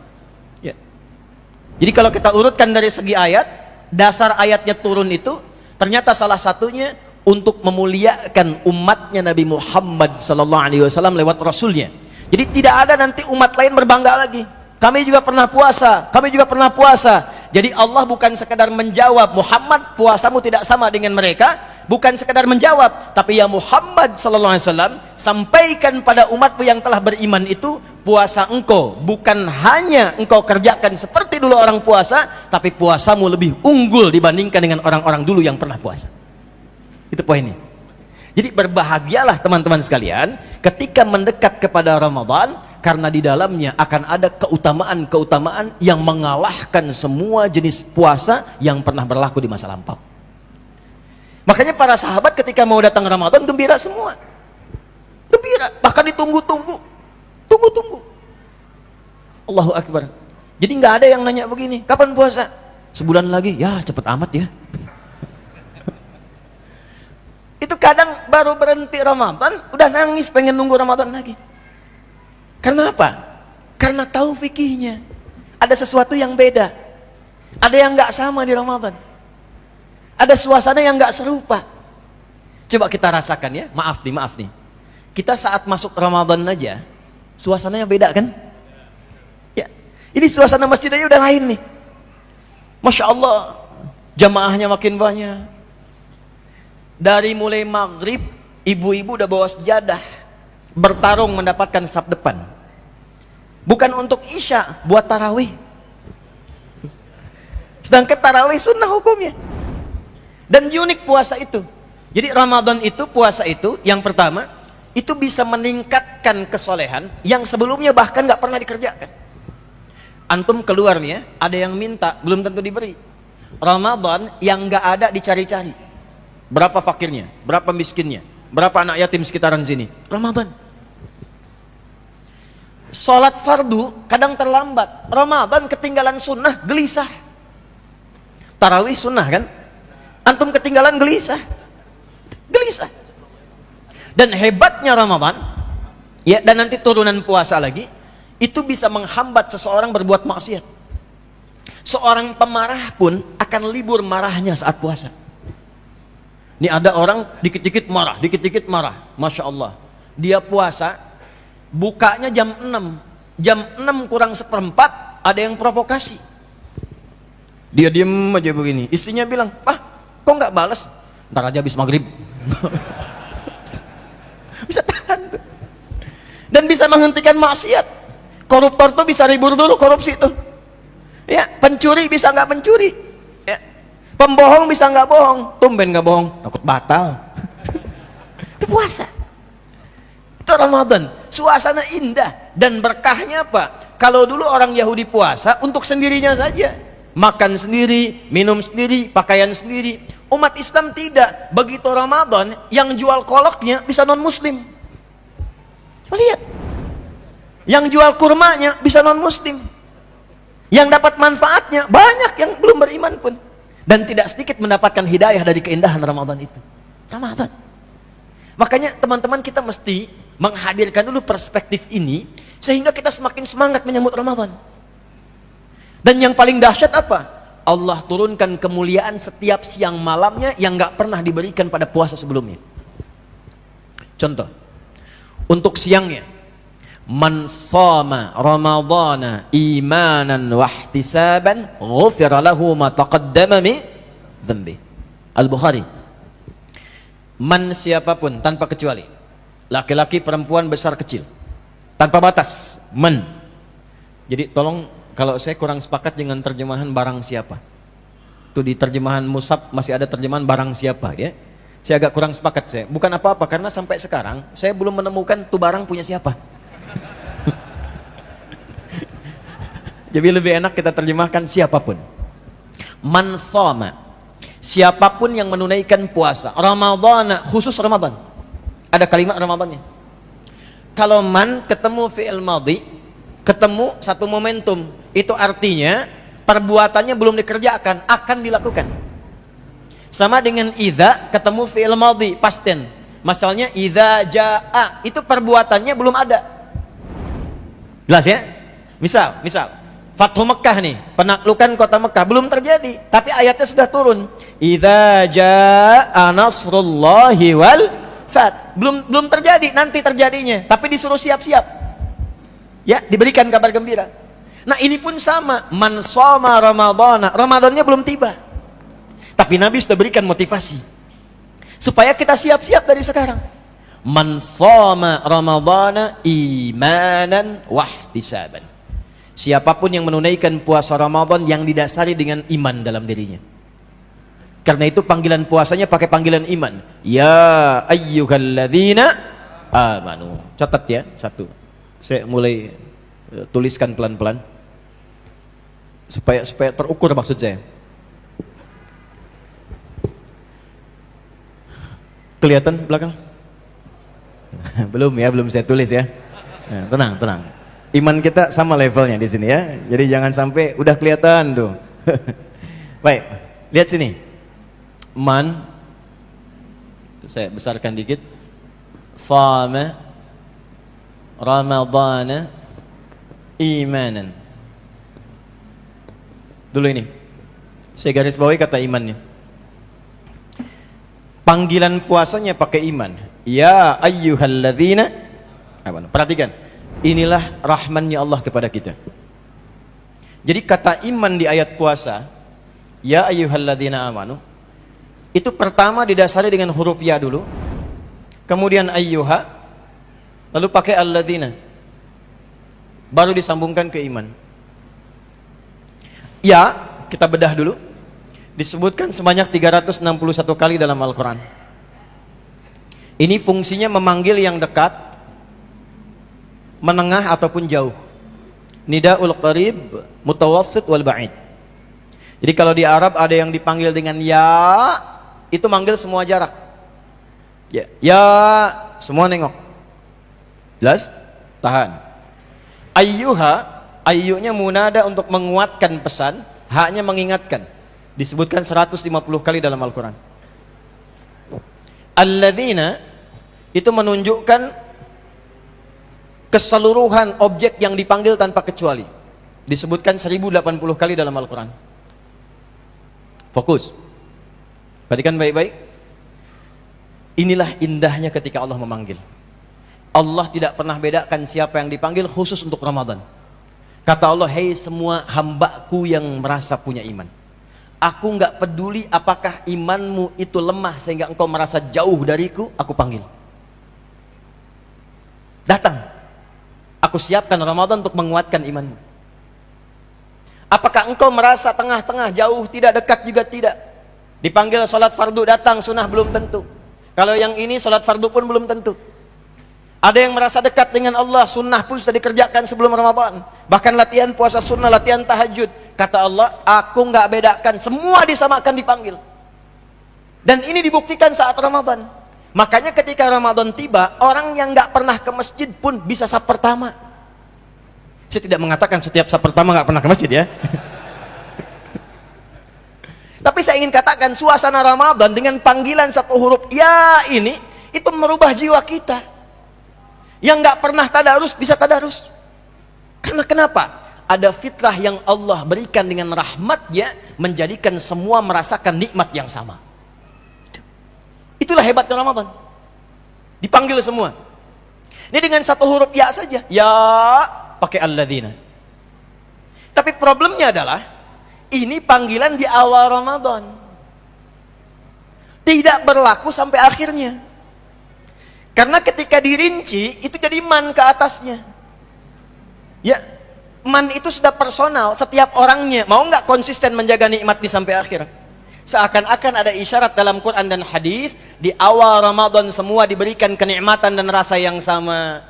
Jadi kalau kita urutkan dari segi ayat, dasar ayatnya turun itu ternyata salah satunya untuk memuliakan umatnya Nabi Muhammad SAW lewat Rasulnya. Jadi tidak ada nanti umat lain berbangga lagi. Kami juga pernah puasa, kami juga pernah puasa. Jadi Allah bukan sekedar menjawab, Muhammad puasamu tidak sama dengan mereka, bukan sekedar menjawab, tapi ya Muhammad SAW, sampaikan pada umatmu yang telah beriman itu, puasa engkau bukan hanya engkau kerjakan seperti dulu orang puasa, tapi puasamu lebih unggul dibandingkan dengan orang-orang dulu yang pernah puasa. Itu poinnya. Jadi berbahagialah teman-teman sekalian ketika mendekat kepada Ramadan, karena di dalamnya akan ada keutamaan-keutamaan yang mengalahkan semua jenis puasa yang pernah berlaku di masa lampau. Makanya para sahabat ketika mau datang Ramadan gembira semua. Gembira, bahkan ditunggu-tunggu. Tunggu. Allahu Akbar. Jadi nggak ada yang nanya begini, kapan puasa? Sebulan lagi, ya cepet amat ya. Itu kadang baru berhenti Ramadan, udah nangis pengen nunggu Ramadan lagi. Karena apa? Karena tahu fikihnya. Ada sesuatu yang beda. Ada yang nggak sama di Ramadan. Ada suasana yang nggak serupa. Coba kita rasakan ya. Maaf nih. Kita saat masuk Ramadan aja, suasananya beda kan? Ya. Ini suasana masjid aja udah lain nih. Masya Allah, jamaahnya makin banyak. Dari mulai maghrib, ibu-ibu udah bawa sejadah, bertarung mendapatkan saf depan. Bukan untuk isya, buat tarawih. Sedangkan tarawih sunnah hukumnya. Dan unik puasa itu. Jadi Ramadan itu, puasa itu, yang pertama, itu bisa meningkatkan kesolehan yang sebelumnya bahkan nggak pernah dikerjakan. Antum keluar nih ya, ada yang minta, belum tentu diberi. Ramadan yang nggak ada dicari-cari. Berapa fakirnya, berapa miskinnya, berapa anak yatim sekitaran sini. Ramadan. Sholat fardu kadang terlambat. Ramadan ketinggalan sunnah, gelisah. Tarawih sunnah kan? Antum ketinggalan gelisah. Dan hebatnya Ramadan, ya, dan nanti turunan puasa lagi, itu bisa menghambat seseorang berbuat maksiat. Seorang pemarah pun akan libur marahnya saat puasa. Ini ada orang dikit-dikit marah, Masya Allah. Dia puasa, bukanya jam 6. Jam 6 kurang seperempat, ada yang provokasi. Dia diem aja begini. Istrinya bilang, kok nggak balas? Ntar aja habis maghrib. Bisa tahan tuh. Dan bisa menghentikan maksiat. Koruptor tuh bisa libur dulu korupsi tuh. Ya, pencuri bisa nggak mencuri. Ya. Pembohong bisa nggak bohong. Tumben nggak bohong, takut batal. Itu puasa. Itu Ramadan. Suasana indah dan berkahnya apa? Kalau dulu orang Yahudi puasa untuk sendirinya saja. Makan sendiri, minum sendiri, pakaian sendiri. Umat Islam tidak. Begitu Ramadan, yang jual kolaknya bisa non muslim. Lihat, yang jual kurmanya bisa non muslim. Yang dapat manfaatnya banyak yang belum beriman pun. Dan tidak sedikit mendapatkan hidayah dari keindahan Ramadan itu. Ramadan. Makanya teman-teman kita mesti menghadirkan dulu perspektif ini, sehingga kita semakin semangat menyambut Ramadan. Dan yang paling dahsyat apa? Allah turunkan kemuliaan setiap siang malamnya yang gak pernah diberikan pada puasa sebelumnya. Contoh, untuk siangnya, Man shama Ramadhana imanan wa ihtisaban ghufira lahu ma taqaddama min dhanbi. Al-Bukhari. Man siapapun tanpa kecuali, laki-laki, perempuan, besar, kecil, tanpa batas. Man. Jadi tolong, kalau saya kurang sepakat dengan terjemahan barang siapa. Itu di terjemahan Musab masih ada terjemahan barang siapa, ya. Saya agak kurang sepakat saya. Bukan apa-apa, karena sampai sekarang saya belum menemukan tuh barang punya siapa. Jadi lebih enak kita terjemahkan siapapun. Man shoma, siapapun yang menunaikan puasa Ramadhan, khusus Ramadan. Ada kalimat Ramadannya. Kalau man ketemu fi'il madhi, ketemu satu momentum, itu artinya perbuatannya belum dikerjakan, akan dilakukan. Sama dengan idza ketemu fi'il madhi, past tense. Masalahnya idza jaa, itu perbuatannya belum ada. Jelas ya? Misal Fathu Mekah nih, penaklukan kota Mekah belum terjadi, tapi ayatnya sudah turun. Idza jaa nasrullahi wal fath. Belum terjadi, nanti terjadinya, tapi disuruh siap-siap. Ya, diberikan kabar gembira. Nah, ini pun sama, man shoma Ramadhana, Ramadannya belum tiba. Tapi Nabi sudah berikan motivasi supaya kita siap-siap dari sekarang. Man shoma Ramadhana imanan wa ihtisaban. Siapapun yang menunaikan puasa Ramadan yang didasari dengan iman dalam dirinya. Karena itu panggilan puasanya pakai panggilan iman. Ya ayyuhalladzina amanu. Catat ya, satu. Saya mulai tuliskan pelan-pelan supaya terukur maksud saya. Kelihatan belakang? belum saya tulis ya. Nah, tenang. Iman kita sama levelnya di sini ya. Jadi jangan sampai udah kelihatan tuh. Baik, lihat sini. Man, saya besarkan dikit. Shama Ramadhana imanan. Dulu ini. Saya garis bawahi kata imannya. Panggilan puasanya pakai iman. Ya ayyuhalladzina amanu. Perhatikan. Inilah rahmannya Allah kepada kita. Jadi kata iman di ayat puasa, ya ayyuhalladzina amanu, itu pertama didasari dengan huruf ya dulu, kemudian ayyuha, lalu pakai alladzina, baru disambungkan ke iman. Ya, kita bedah dulu, disebutkan sebanyak 361 kali dalam Al-Quran. Ini fungsinya memanggil yang dekat, menengah ataupun jauh. Nidaul qarib, mutawassit wal ba'id. Jadi kalau di Arab ada yang dipanggil dengan ya, itu manggil semua jarak. Ya, semua nengok. Jelas? Tahan. Ayyuha, ayyunya munada untuk menguatkan pesan, haknya mengingatkan. Disebutkan 150 kali dalam Al-Quran. Alladzina itu menunjukkan keseluruhan objek yang dipanggil tanpa kecuali. Disebutkan 1080 kali dalam Al-Quran. Fokus. Perhatikan baik-baik. Inilah indahnya ketika Allah memanggil. Allah tidak pernah bedakan siapa yang dipanggil khusus untuk Ramadan. Kata Allah, hei semua hambaku yang merasa punya iman. Aku nggak peduli apakah imanmu itu lemah sehingga engkau merasa jauh dariku, aku panggil. Datang. Aku siapkan Ramadan untuk menguatkan imanmu. Apakah engkau merasa tengah-tengah, jauh, tidak, dekat juga tidak? Dipanggil sholat fardu, datang, sunnah belum tentu. Kalau yang ini sholat fardu pun belum tentu. Ada yang merasa dekat dengan Allah, sunnah pun sudah dikerjakan sebelum Ramadan. Bahkan latihan puasa sunnah, latihan tahajud. Kata Allah, aku nggak bedakan, semua disamakan dipanggil. Dan ini dibuktikan saat Ramadan. Makanya ketika Ramadan tiba, orang yang nggak pernah ke masjid pun bisa saf pertama. Saya tidak mengatakan setiap saf pertama nggak pernah ke masjid ya. Tapi saya ingin katakan suasana Ramadan dengan panggilan satu huruf ya ini, itu merubah jiwa kita. Yang nggak pernah tadarus bisa tadarus. Karena kenapa? Ada fitrah yang Allah berikan dengan rahmatnya, menjadikan semua merasakan nikmat yang sama. Itulah hebatnya Ramadan. Dipanggil semua. Ini dengan satu huruf ya saja. Ya, pakai alladzina. Tapi problemnya adalah, ini panggilan di awal Ramadan. Tidak berlaku sampai akhirnya. Karena ketika dirinci, itu jadi man ke atasnya. Ya, man itu sudah personal, setiap orangnya. Mau nggak konsisten menjaga nikmat ini sampai akhir? Seakan-akan ada isyarat dalam Quran dan hadis, di awal Ramadan semua diberikan kenikmatan dan rasa yang sama.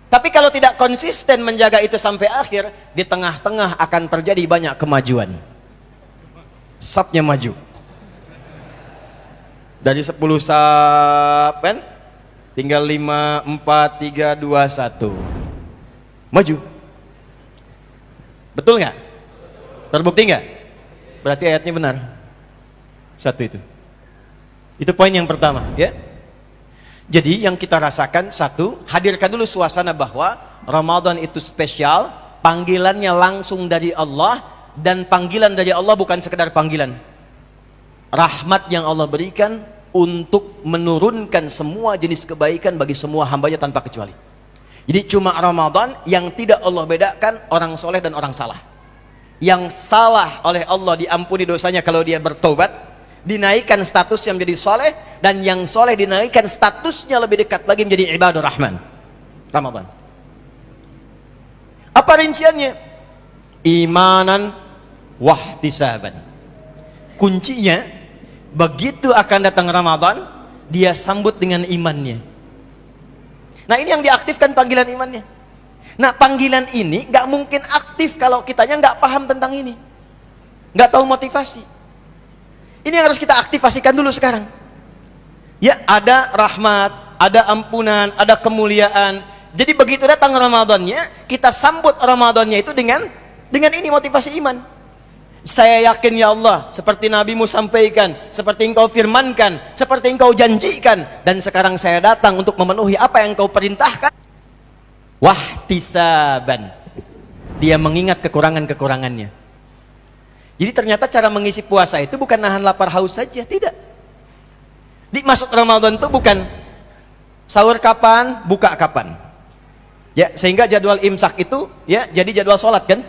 Tapi kalau tidak konsisten menjaga itu sampai akhir, di tengah-tengah akan terjadi banyak kemajuan. Sapnya maju. Dari 10 sap kan? Tinggal 5, 4, 3, 2, 1. Maju. Betul nggak? Terbukti nggak? Berarti ayatnya benar. Satu itu. Itu poin yang pertama, ya. Jadi yang kita rasakan, satu, hadirkan dulu suasana bahwa Ramadan itu spesial, panggilannya langsung dari Allah, dan panggilan dari Allah bukan sekedar panggilan. Rahmat yang Allah berikan untuk menurunkan semua jenis kebaikan bagi semua hambanya tanpa kecuali. Jadi cuma Ramadan yang tidak Allah bedakan orang soleh dan orang salah. Yang salah oleh Allah diampuni dosanya kalau dia bertobat, dinaikkan statusnya menjadi soleh, dan yang soleh dinaikkan statusnya lebih dekat lagi menjadi ibadur rahman. Ramadan. Apa rinciannya? Imanan wahtisaban. Kuncinya, begitu akan datang Ramadan, dia sambut dengan imannya. Nah, ini yang diaktifkan panggilan imannya. Nah, panggilan ini gak mungkin aktif kalau kitanya gak paham tentang ini, gak tahu motivasi. Ini yang harus kita aktifasikan dulu sekarang. Ya, ada rahmat, ada ampunan, ada kemuliaan. Jadi begitu datang Ramadannya, kita sambut Ramadannya itu dengan ini motivasi iman. Saya yakin ya Allah, seperti Nabi-Mu sampaikan, seperti Engkau firmankan, seperti Engkau janjikan, dan sekarang saya datang untuk memenuhi apa yang Engkau perintahkan. Wahtisaban. Dia mengingat kekurangan-kekurangannya. Jadi ternyata cara mengisi puasa itu bukan nahan lapar haus saja, tidak. Di masuk Ramadan itu bukan sahur kapan, buka kapan. Ya, sehingga jadwal imsak itu ya jadi jadwal sholat kan?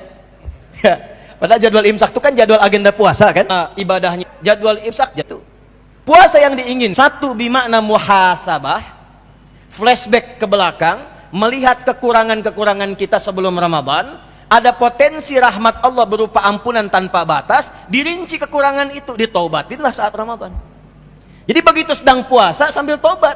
Ya, padahal jadwal imsak itu kan jadwal agenda puasa kan? Ibadahnya jadwal imsak jatuh. Puasa yang diingin, satu bimakna muhasabah, flashback ke belakang, melihat kekurangan-kekurangan kita sebelum Ramadan. Ada potensi rahmat Allah berupa ampunan tanpa batas, dirinci kekurangan itu, ditaubatinlah saat Ramadan. Jadi begitu sedang puasa sambil tobat.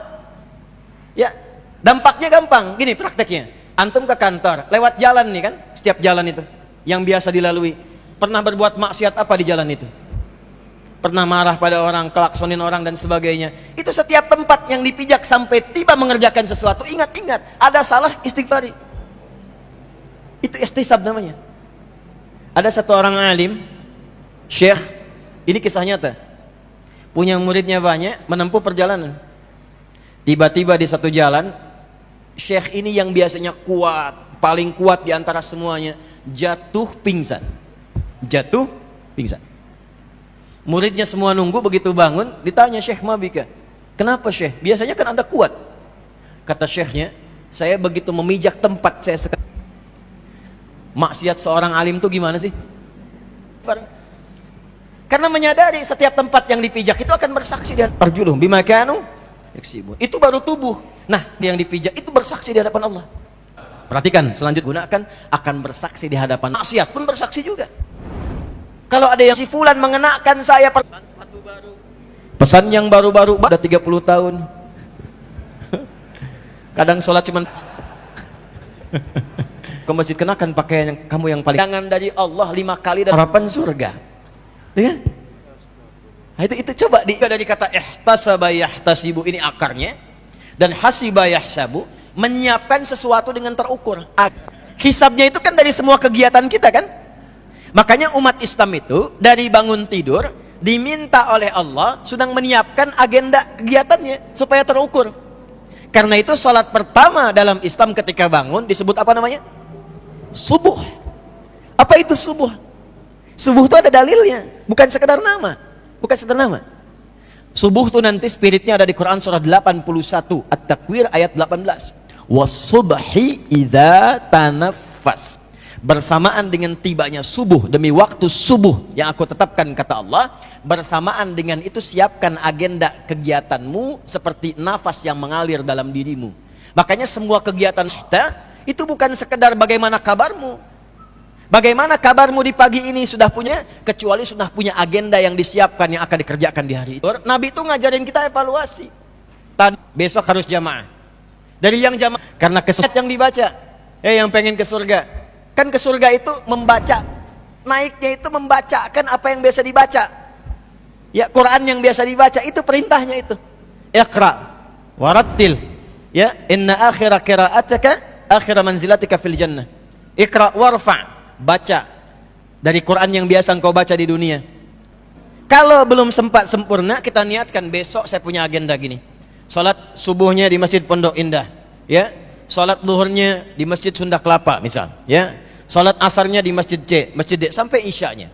Ya, dampaknya gampang. Gini prakteknya. Antum ke kantor, lewat jalan nih kan, setiap jalan itu yang biasa dilalui. Pernah berbuat maksiat apa di jalan itu? Pernah marah pada orang, kelaksonin orang dan sebagainya. Itu setiap tempat yang dipijak sampai tiba mengerjakan sesuatu, ingat-ingat, ada salah, istighfari. Itu ihtisab namanya. Ada satu orang alim, syekh, ini kisah nyata, punya muridnya banyak, menempuh perjalanan. Tiba-tiba di satu jalan, syekh ini yang biasanya kuat, paling kuat di antara semuanya, jatuh pingsan. Jatuh pingsan. Muridnya semua nunggu, begitu bangun, ditanya, Syekh mabika, kenapa Syekh? Biasanya kan Anda kuat. Kata syekhnya, saya begitu memijak tempat saya sekarang. Maksiat seorang alim itu gimana sih? Karena menyadari setiap tempat yang dipijak itu akan bersaksi di hadapan arjuluhum bima kanu yaksibun. Itu baru tubuh. Nah, yang dipijak itu bersaksi di hadapan Allah. Perhatikan, selanjutnya gunakan akan bersaksi di hadapan maksiat pun bersaksi juga. Kalau ada yang si fulan mengenakan saya pesan sepatu baru. Pesan yang baru-baru udah 30 tahun. Kadang sholat cuman ke masjid, kenakan pakaian yang kamu yang paling jangan dari Allah 5 kali dan harapan surga. Ya? Nah, itu coba dari kata ihtasaba yahtasibu, ini akarnya, dan hasiba yahsabu, menyiapkan sesuatu dengan terukur. Hisabnya itu kan dari semua kegiatan kita kan? Makanya umat Islam itu dari bangun tidur diminta oleh Allah sedang menyiapkan agenda kegiatannya supaya terukur. Karena itu salat pertama dalam Islam ketika bangun disebut apa namanya? Subuh. Apa itu subuh? Subuh itu ada dalilnya, bukan sekedar nama. Bukan sekedar nama. Subuh itu nanti spiritnya ada di Quran surah 81 At-Takwir ayat 18. Was-subhi idza tanaffas. Bersamaan dengan tibanya subuh, demi waktu subuh yang aku tetapkan kata Allah, bersamaan dengan itu siapkan agenda kegiatanmu seperti nafas yang mengalir dalam dirimu. Makanya semua kegiatan kita itu bukan sekedar bagaimana kabarmu. Bagaimana kabarmu di pagi ini sudah punya, kecuali sudah punya agenda yang disiapkan yang akan dikerjakan di hari itu. Nabi itu ngajarin kita evaluasi. Tadi besok harus jamaah. Dari yang jamaah karena kesulitan yang dibaca. Yang pengen ke surga. Kan ke surga itu membaca, naiknya itu membacakan apa yang biasa dibaca. Ya, Quran yang biasa dibaca itu perintahnya itu. Iqra warattil. Ya, inna akhira qira'ataka akhira manzilatika fil jannah. Iqra warfa, baca dari Quran yang biasa engkau baca di dunia. Kalau belum sempat sempurna, kita niatkan besok saya punya agenda gini. Salat subuhnya di Masjid Pondok Indah, ya. Salat zuhurnya di Masjid Sunda Kelapa misal, ya. Salat asarnya di Masjid C, Masjid D sampai isyanya.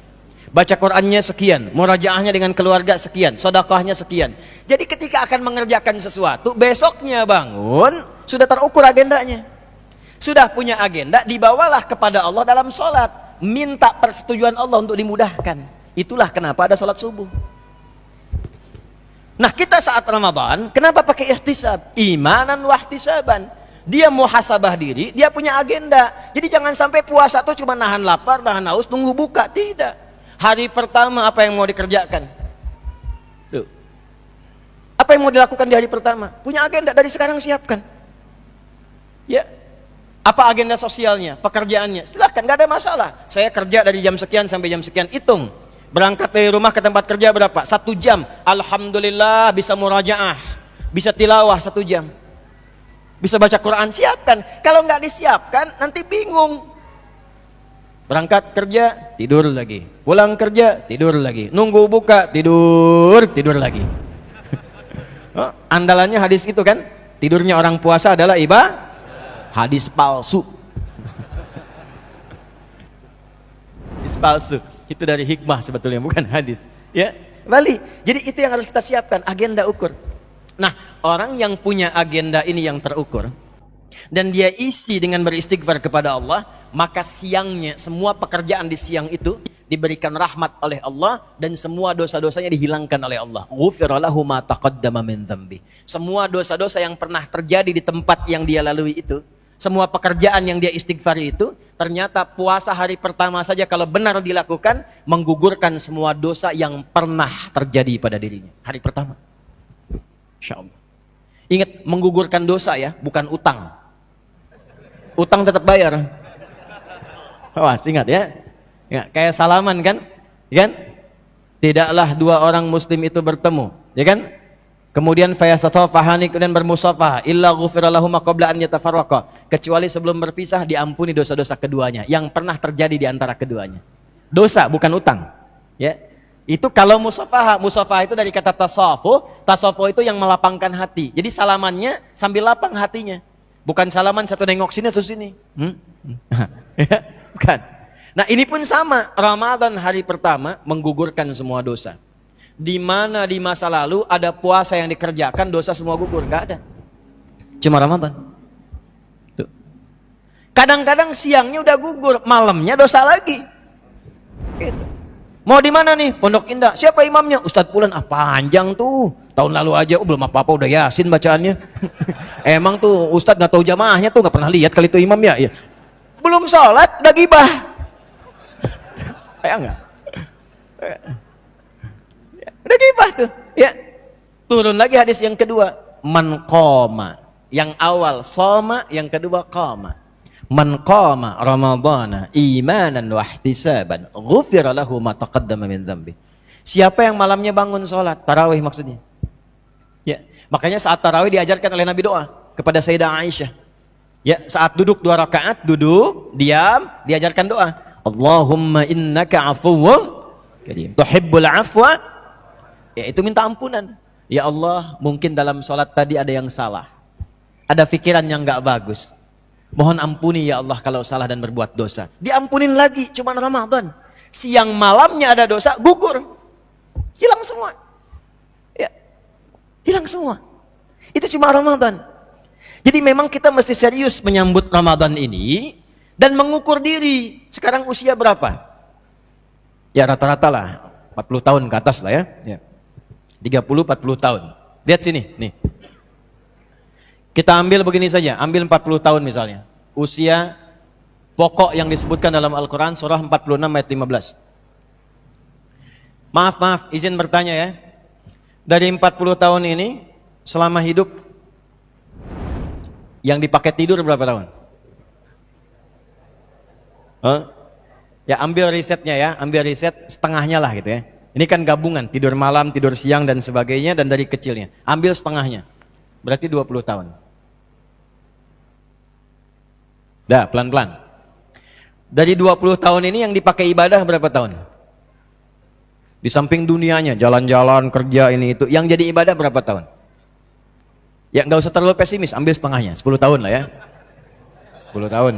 Baca Qur'annya sekian, murajaahnya dengan keluarga sekian, sedekahnya sekian. Jadi ketika akan mengerjakan sesuatu, besoknya bangun sudah terukur agendanya. Sudah punya agenda, dibawalah kepada Allah dalam salat, minta persetujuan Allah untuk dimudahkan. Itulah kenapa ada salat subuh. Nah, kita saat Ramadan, kenapa pakai ihtisab? Imanan wa ihtisaban. Dia muhasabah diri, dia punya agenda. Jadi jangan sampai puasa itu cuma nahan lapar, nahan haus, tunggu buka. Tidak. Hari pertama apa yang mau dikerjakan? Tuh. Apa yang mau dilakukan di hari pertama? Punya agenda, dari sekarang siapkan. Ya. Apa agenda sosialnya, pekerjaannya? Silahkan, gak ada masalah. Saya kerja dari jam sekian sampai jam sekian, hitung. Berangkat dari rumah ke tempat kerja berapa? 1 jam. Alhamdulillah bisa murajaah, bisa tilawah 1 jam. Bisa baca Quran, siapkan. Kalau nggak disiapkan, nanti bingung. Berangkat kerja, tidur lagi. Pulang kerja, tidur lagi. Nunggu buka, tidur lagi. Oh, andalannya hadis itu kan? Tidurnya orang puasa adalah hadis palsu. Hadis palsu. Itu dari hikmah sebetulnya, bukan hadis. Ya, balik. Jadi itu yang harus kita siapkan, agenda ukur. Nah, orang yang punya agenda ini yang terukur dan dia isi dengan beristighfar kepada Allah, maka siangnya semua pekerjaan di siang itu diberikan rahmat oleh Allah dan semua dosa-dosanya dihilangkan oleh Allah. Ghufira lahu ma taqaddama min dzambi. Semua dosa-dosa yang pernah terjadi di tempat yang dia lalui itu, semua pekerjaan yang dia istighfari itu, ternyata puasa hari pertama saja kalau benar dilakukan menggugurkan semua dosa yang pernah terjadi pada dirinya hari pertama. Insyaallah. Ingat, menggugurkan dosa ya, bukan utang. Utang tetap bayar. Awas, ingat ya. Ya, kayak salaman kan? Ya kan? Tidaklah 2 orang muslim itu bertemu, ya kan? Kemudian fayasatafahani, kemudian bermusafah, illa ghufira lahum qabla an yatafarraqa. Kecuali sebelum berpisah diampuni dosa-dosa keduanya yang pernah terjadi di antara keduanya. Dosa bukan utang. Ya. Itu kalau musafah itu dari kata tasafu itu yang melapangkan hati. Jadi salamannya sambil lapang hatinya. Bukan salaman satu nengok sini atau sini. Ya, bukan. Nah, ini pun sama. Ramadan hari pertama menggugurkan semua dosa. Di mana di masa lalu ada puasa yang dikerjakan, dosa semua gugur, enggak ada. Cuma Ramadan. Tuh. Kadang-kadang siangnya udah gugur, malamnya dosa lagi. Gitu. Mau di mana nih? Pondok Indah. Siapa imamnya? Ustadz Pulan. Ah, panjang tuh. Tahun lalu aja belum apa-apa udah Yasin bacaannya. Emang tuh Ustadz nggak tahu jamaahnya tuh, nggak pernah lihat kali itu imam ya. Belum sholat udah gibah. Kayak enggak? Udah gibah tuh. Ya. Turun lagi hadis yang kedua. Man qoma. Yang awal soma, yang kedua qama. Man qama ramadhana imanan wa ihtisaban ghufira lahu ma taqaddama min dzambi. Siapa yang malamnya bangun salat tarawih maksudnya. Ya, makanya saat tarawih diajarkan oleh Nabi doa kepada Sayyidah Aisyah. Ya, saat duduk 2 rakaat, duduk, diam, diajarkan doa. Allahumma innaka afuwwun karim. Tuhibbul afwa. Ya, itu minta ampunan. Ya Allah, mungkin dalam salat tadi ada yang salah. Ada pikiran yang enggak bagus. Mohon ampuni ya Allah kalau salah dan berbuat dosa. Diampunin lagi, cuma Ramadan. Siang malamnya ada dosa, gugur. Hilang semua. Ya. Hilang semua. Itu cuma Ramadan. Jadi memang kita mesti serius menyambut Ramadan ini dan mengukur diri. Sekarang usia berapa? Ya rata-rata lah 40 tahun ke atas lah ya. 30-40 tahun. Lihat sini, nih. Kita ambil begini saja, ambil 40 tahun misalnya. Usia pokok yang disebutkan dalam Al-Quran surah 46 ayat 15. Maaf, izin bertanya ya. Dari 40 tahun ini, selama hidup, yang dipakai tidur berapa tahun? Ya ambil risetnya ya, ambil riset setengahnya lah gitu ya. Ini kan gabungan, tidur malam, tidur siang dan sebagainya, dan dari kecilnya. Ambil setengahnya, berarti 20 tahun. Dah, pelan-pelan. Dari 20 tahun ini yang dipakai ibadah berapa tahun? Di samping dunianya, jalan-jalan, kerja ini itu, yang jadi ibadah berapa tahun? Ya nggak usah terlalu pesimis, ambil setengahnya, 10 tahun lah ya. 10 tahun.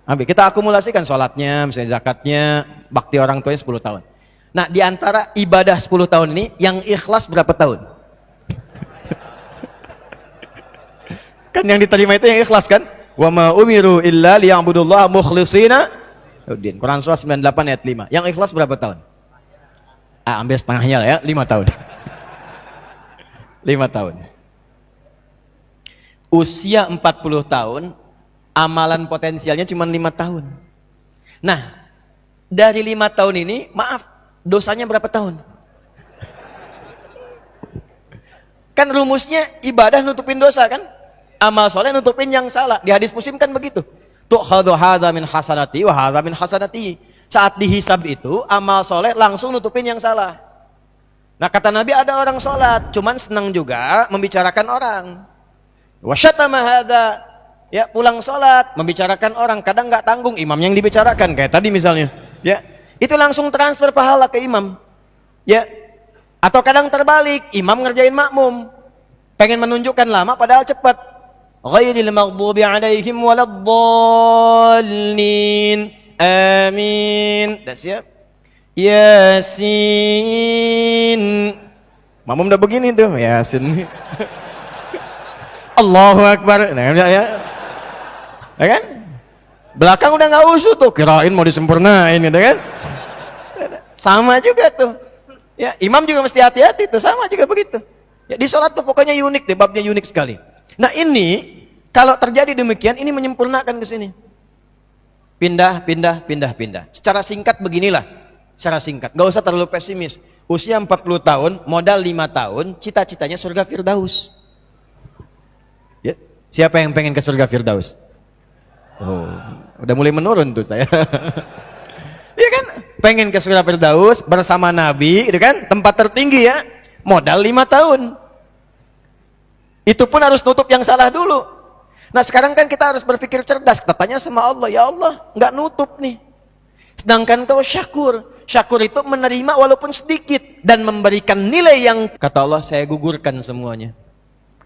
Ambil, kita akumulasikan sholatnya, misalnya zakatnya, bakti orang tuanya 10 tahun. Nah, di antara ibadah 10 tahun ini, yang ikhlas berapa tahun? Kan yang diterima itu yang ikhlas kan? Wa ma umiru illa liya'budullaha mukhlishina Udin. Quran surah 98 ayat 5. Yang ikhlas berapa tahun? Ambil setengahnya lah ya, 5 tahun. 5 tahun. Usia 40 tahun, amalan potensialnya cuma 5 tahun. Nah, dari 5 tahun ini, maaf, dosanya berapa tahun? Kan rumusnya ibadah nutupin dosa kan? Amal soleh nutupin yang salah. Di hadis Muslim kan begitu. Tu'khadhu hadza min hasanati wa hadza min hasanati. Saat dihisab itu, amal soleh langsung nutupin yang salah. Nah kata Nabi, ada orang sholat, cuman senang juga membicarakan orang. Wa syatama hadza, ya pulang sholat, membicarakan orang, kadang nggak tanggung imam yang dibicarakan, kayak tadi misalnya. Ya, itu langsung transfer pahala ke imam. Ya, atau kadang terbalik, imam ngerjain makmum, pengen menunjukkan lama padahal cepat. Ghairil maghdubi alaihim waladdallin. Amin. Dah siap? Yasin. Makmum udah begini tuh, Yasin. Allahu Akbar. Nah, ya kan? Belakang udah nggak usut tuh, kirain mau disempurnain gitu kan? Sama juga tuh. Ya, imam juga mesti hati-hati tuh, sama juga begitu. Ya, di sholat tuh pokoknya unik deh, babnya unik sekali. Nah ini, kalau terjadi demikian, ini menyempurnakan ke sini. Pindah. Secara singkat beginilah, secara singkat. Gak usah terlalu pesimis. Usia 40 tahun, modal 5 tahun, cita-citanya surga Firdaus. Ya, siapa yang pengen ke surga Firdaus? Oh, udah mulai menurun tuh saya. Iya kan? Pengen ke surga Firdaus bersama Nabi, itu kan? Tempat tertinggi ya. Modal 5 tahun. Itu pun harus nutup yang salah dulu. Nah sekarang kan kita harus berpikir cerdas. Kita tanya sama Allah, ya Allah, nggak nutup nih. Sedangkan kau syakur. Syakur itu menerima walaupun sedikit dan memberikan nilai yang, kata Allah, saya gugurkan semuanya.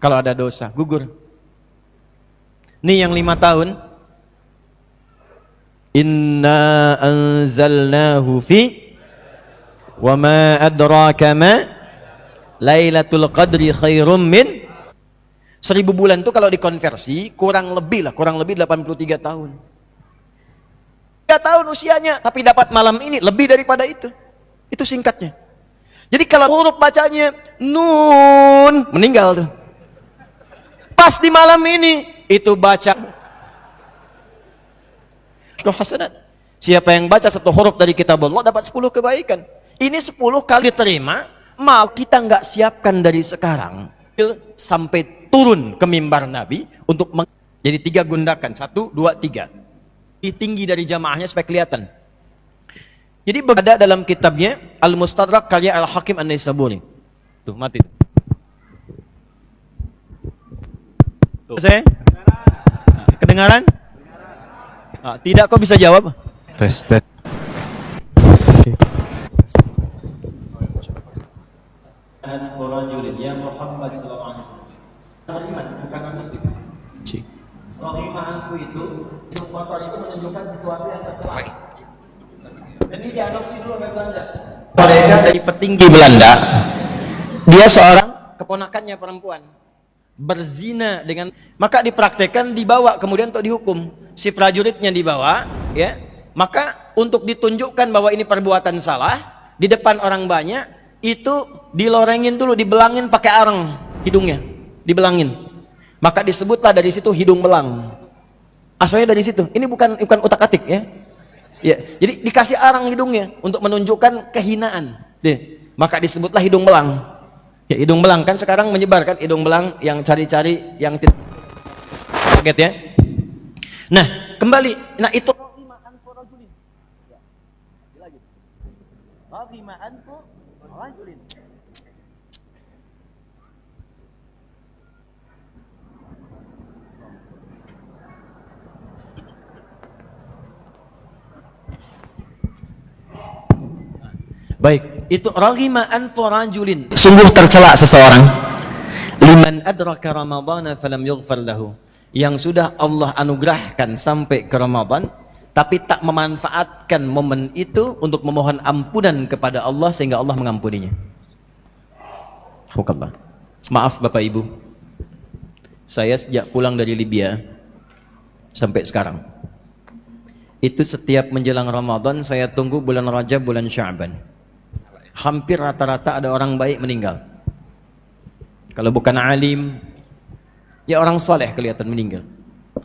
Kalau ada dosa, gugur. Nih yang 5 tahun. Inna anzalnahu fi wa ma adraka ma Lailatul Qadri khairum min 1000 bulan itu kalau dikonversi kurang lebih 83 tahun. 3 tahun usianya, tapi dapat malam ini lebih daripada itu. Itu singkatnya. Jadi kalau huruf bacanya nun, meninggal tuh. Pas di malam ini itu baca hasanat. Siapa yang baca 1 huruf dari kitab Allah dapat 10 kebaikan. Ini 10 kali diterima, mau kita nggak siapkan dari sekarang sampai turun ke mimbar Nabi untuk jadi 3 gundakan, 1, 2, 3. Tinggi dari jamaahnya supaya kelihatan. Jadi ada dalam kitabnya Al-Mustadrak karya Al-Hakim An-Naisaburi. Tuh mati. Tuh. Saya? Kedengaran? Tidak, kok bisa jawab? Tes. Okay. Ya Muhammad sallallahu alaihi wasallam. Iman bukan muslim. Rahimah anfu itu kotor itu menunjukkan sesuatu yang tercela. Dan ini diadopsi dulu oleh Belanda. Mereka dari petinggi Belanda. Dia seorang keponakannya perempuan berzina dengan, maka dipraktekkan, dibawa kemudian untuk dihukum. Si prajuritnya dibawa, ya, maka untuk ditunjukkan bahwa ini perbuatan salah di depan orang banyak, itu dilorengin dulu, dibelangin pakai arang hidungnya, dibelangin. Maka disebutlah dari situ hidung belang. Asalnya dari situ. Ini bukan utak-atik, ya. Ya, jadi dikasih arang hidungnya untuk menunjukkan kehinaan. Maka disebutlah hidung belang. Ya, hidung belang kan sekarang menyebar kan, hidung belang yang cari-cari yang tidak kaget, ya. Nah, kembali. Nah, itu baik, itu raghima anfu rajulin, sungguh tercela seseorang, liman adraka ramadhana falam yughfar lahu, yang sudah Allah anugerahkan sampai ke Ramadan tapi tak memanfaatkan momen itu untuk memohon ampunan kepada Allah sehingga Allah mengampuninya. Alhamdulillah. Maaf Bapak Ibu, saya sejak pulang dari Libya sampai sekarang itu setiap menjelang Ramadan saya tunggu bulan Rajab, bulan Sya'ban. Hampir rata-rata ada orang baik meninggal. Kalau bukan alim, ya orang saleh kelihatan meninggal.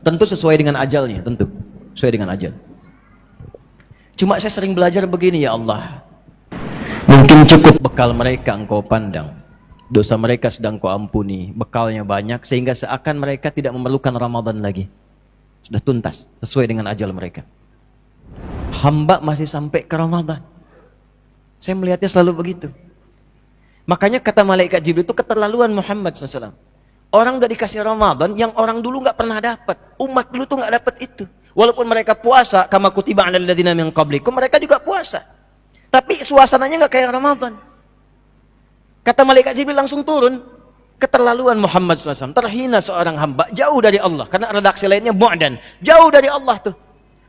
Tentu sesuai dengan ajalnya, tentu sesuai dengan ajal. Cuma saya sering belajar begini, ya Allah, mungkin cukup bekal mereka engkau pandang, dosa mereka sedang kau ampuni, bekalnya banyak sehingga seakan mereka tidak memerlukan Ramadan lagi. Sudah tuntas sesuai dengan ajal mereka. Hamba masih sampai ke Ramadan. Saya melihatnya selalu begitu. Makanya kata malaikat Jibril itu keterlaluan Muhammad SAW. Orang udah dikasih Ramadan yang orang dulu nggak pernah dapat. Umat dulu tuh nggak dapat itu. Walaupun mereka puasa, kama kutiba 'alal ladzina min qablikum, mereka juga puasa. Tapi suasananya nggak kayak Ramadan. Kata malaikat Jibril langsung turun. Keterlaluan Muhammad SAW. Terhina seorang hamba, jauh dari Allah. Karena redaksi lainnya bu'dan, jauh dari Allah tuh.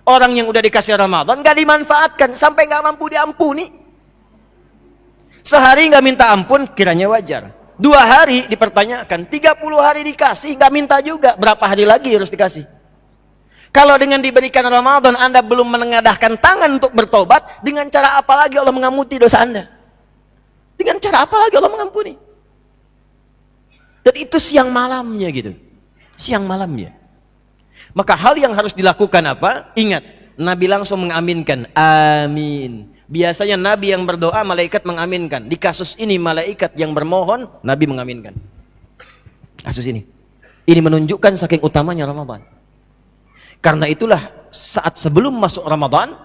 Orang yang udah dikasih Ramadan nggak dimanfaatkan sampai nggak mampu diampuni. Sehari nggak minta ampun, kiranya wajar. 2 hari dipertanyakan, 30 hari dikasih, nggak minta juga. Berapa hari lagi harus dikasih? Kalau dengan diberikan Ramadan, Anda belum menengadahkan tangan untuk bertobat, dengan cara apa lagi Allah mengampuni dosa Anda? Dengan cara apa lagi Allah mengampuni? Dan itu siang malamnya gitu. Siang malamnya. Maka hal yang harus dilakukan apa? Ingat, Nabi langsung mengaminkan, amin. Biasanya Nabi yang berdoa, malaikat mengaminkan. Di kasus ini malaikat yang bermohon, Nabi mengaminkan. Kasus ini. Ini menunjukkan saking utamanya Ramadan. Karena itulah saat sebelum masuk Ramadan,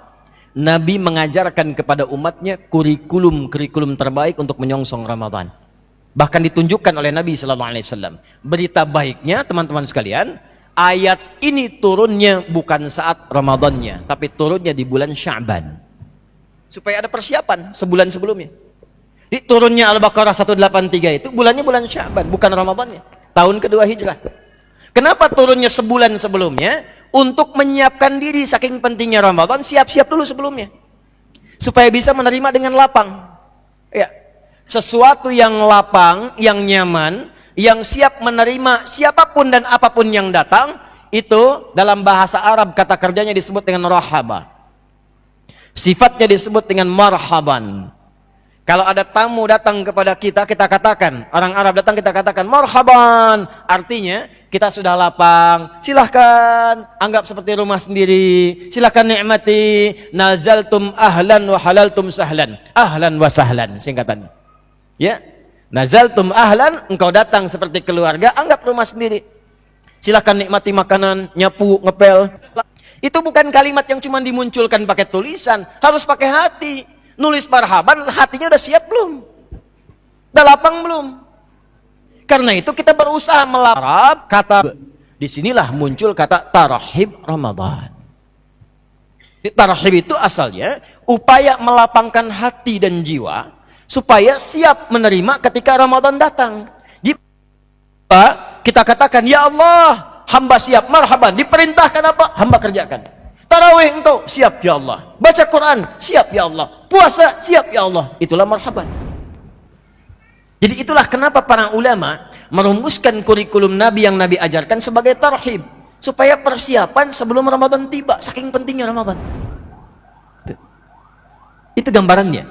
Nabi mengajarkan kepada umatnya kurikulum terbaik untuk menyongsong Ramadan. Bahkan ditunjukkan oleh Nabi SAW. Berita baiknya teman-teman sekalian, ayat ini turunnya bukan saat Ramadannya, tapi turunnya di bulan Sya'ban. Supaya ada persiapan sebulan sebelumnya. Di turunnya Al-Baqarah 183 itu bulannya bulan Sya'ban, bukan Ramadannya. Tahun kedua Hijrah. Kenapa turunnya sebulan sebelumnya? Untuk menyiapkan diri, saking pentingnya Ramadan, siap-siap dulu sebelumnya. Supaya bisa menerima dengan lapang. Ya. Sesuatu yang lapang, yang nyaman, yang siap menerima siapapun dan apapun yang datang, itu dalam bahasa Arab kata kerjanya disebut dengan rahaba. Sifatnya disebut dengan marhaban. Kalau ada tamu datang kepada kita, kita katakan, orang Arab datang kita katakan marhaban. Artinya kita sudah lapang, silahkan anggap seperti rumah sendiri, silahkan nikmati. Nazaltum ahlan wa halaltum sahlan. Ahlan wa sahlan singkatannya. Ya, nazaltum ahlan, engkau datang seperti keluarga, anggap rumah sendiri. Silahkan nikmati makanan, nyapu, ngepel. Itu bukan kalimat yang cuma dimunculkan pakai tulisan, harus pakai hati. Nulis marhaban, hatinya udah siap belum? Udah lapang belum? Karena itu kita berusaha melarap kata. Disinilah muncul kata tarahib Ramadan. Tarahib itu asalnya upaya melapangkan hati dan jiwa supaya siap menerima ketika Ramadan datang. Jika kita katakan, ya Allah, hamba siap, marhaban. Diperintahkan apa? Hamba kerjakan. Tarawih engkau, siap ya Allah. Baca Quran, siap ya Allah. Puasa, siap ya Allah. Itulah marhaban. Jadi itulah kenapa para ulama merumuskan kurikulum Nabi yang Nabi ajarkan sebagai tarhib, supaya persiapan sebelum Ramadan tiba. Saking pentingnya Ramadan. Itu gambarannya.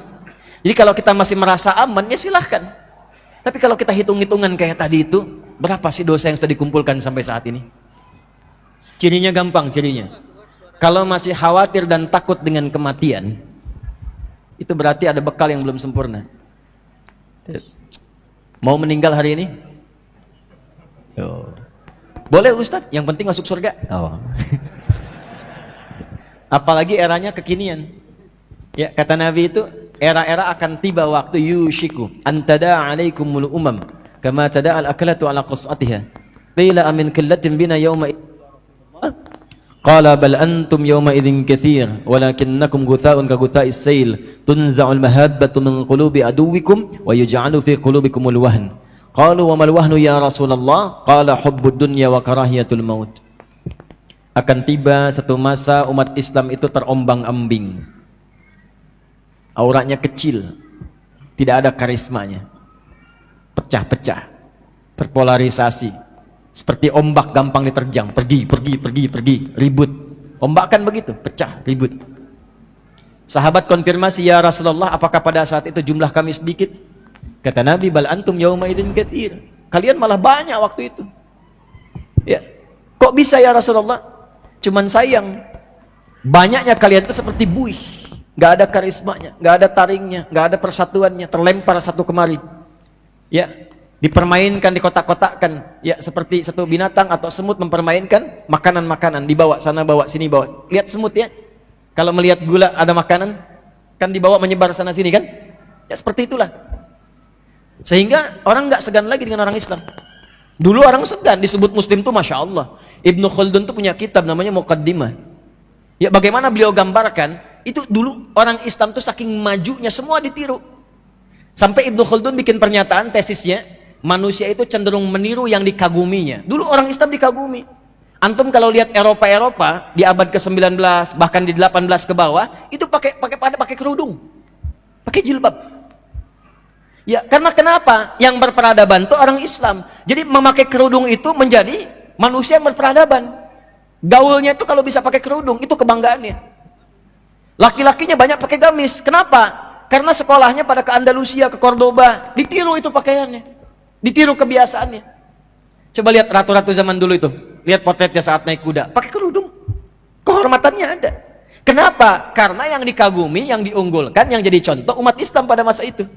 Jadi kalau kita masih merasa aman, ya silahkan. Tapi kalau kita hitung-hitungan kayak tadi itu, berapa sih dosa yang sudah dikumpulkan sampai saat ini? Cirinya gampang, cirinya. Kalau masih khawatir dan takut dengan kematian, itu berarti ada bekal yang belum sempurna. Mau meninggal hari ini? Boleh Ustadz, yang penting masuk surga. Apalagi eranya kekinian. Ya, kata Nabi itu, era-era akan tiba waktu yushiku antada alaikumul umam kama tada al-aklatu ala qas'atiha. Qila amin qillatin bina yawma qala bal antum yawma idzin katsir walakinnakum gutha'un ka gutha'is sayl tunza'ul mahabbatu min qulubi aduwikum wa yuj'alu fi qulubikumul wahn. Qalu wa mal wahnu ya Rasulullah? Qala hubbud dunya wa karahiyatul maut. Akan tiba satu masa umat Islam itu terombang-ambing. Auranya kecil, tidak ada karismanya, pecah-pecah, terpolarisasi, seperti ombak gampang diterjang, pergi, ribut. Ombak kan begitu, pecah, ribut. Sahabat konfirmasi, ya Rasulullah, apakah pada saat itu jumlah kami sedikit? Kata Nabi, bal antum yauma idzin katsir. Kalian malah banyak waktu itu. Ya, kok bisa ya Rasulullah? Cuman sayang, banyaknya kalian itu seperti buih. Gak ada karismanya, gak ada taringnya, gak ada persatuannya, terlempar satu kemari. Ya, dipermainkan, dikotak-kotakkan. Ya, seperti satu binatang atau semut mempermainkan makanan-makanan, dibawa sana bawa sini bawa. Lihat semut ya. Kalau melihat gula ada makanan, kan dibawa menyebar sana sini kan? Ya seperti itulah. Sehingga orang gak segan lagi dengan orang Islam. Dulu orang segan disebut Muslim tuh Masya Allah. Ibnu Khaldun tuh punya kitab namanya Muqaddimah. Ya, bagaimana beliau gambarkan itu dulu orang Islam tuh saking majunya semua ditiru. Sampai Ibnu Khaldun bikin pernyataan tesisnya, manusia itu cenderung meniru yang dikaguminya. Dulu orang Islam dikagumi. Antum kalau lihat Eropa di abad ke-19 bahkan di 18 ke bawah itu pakai kerudung. Pakai jilbab. Ya, karena kenapa? Yang berperadaban itu orang Islam. Jadi memakai kerudung itu menjadi manusia yang berperadaban. Gaulnya itu kalau bisa pakai kerudung, itu kebanggaannya. Laki-lakinya banyak pakai gamis. Kenapa? Karena sekolahnya pada ke Andalusia, ke Cordoba, ditiru itu pakaiannya. Ditiru kebiasaannya. Coba lihat ratu-ratu zaman dulu itu. Lihat potretnya saat naik kuda, pakai kerudung. Kehormatannya ada. Kenapa? Karena yang dikagumi, yang diunggulkan, yang jadi contoh umat Islam pada masa itu.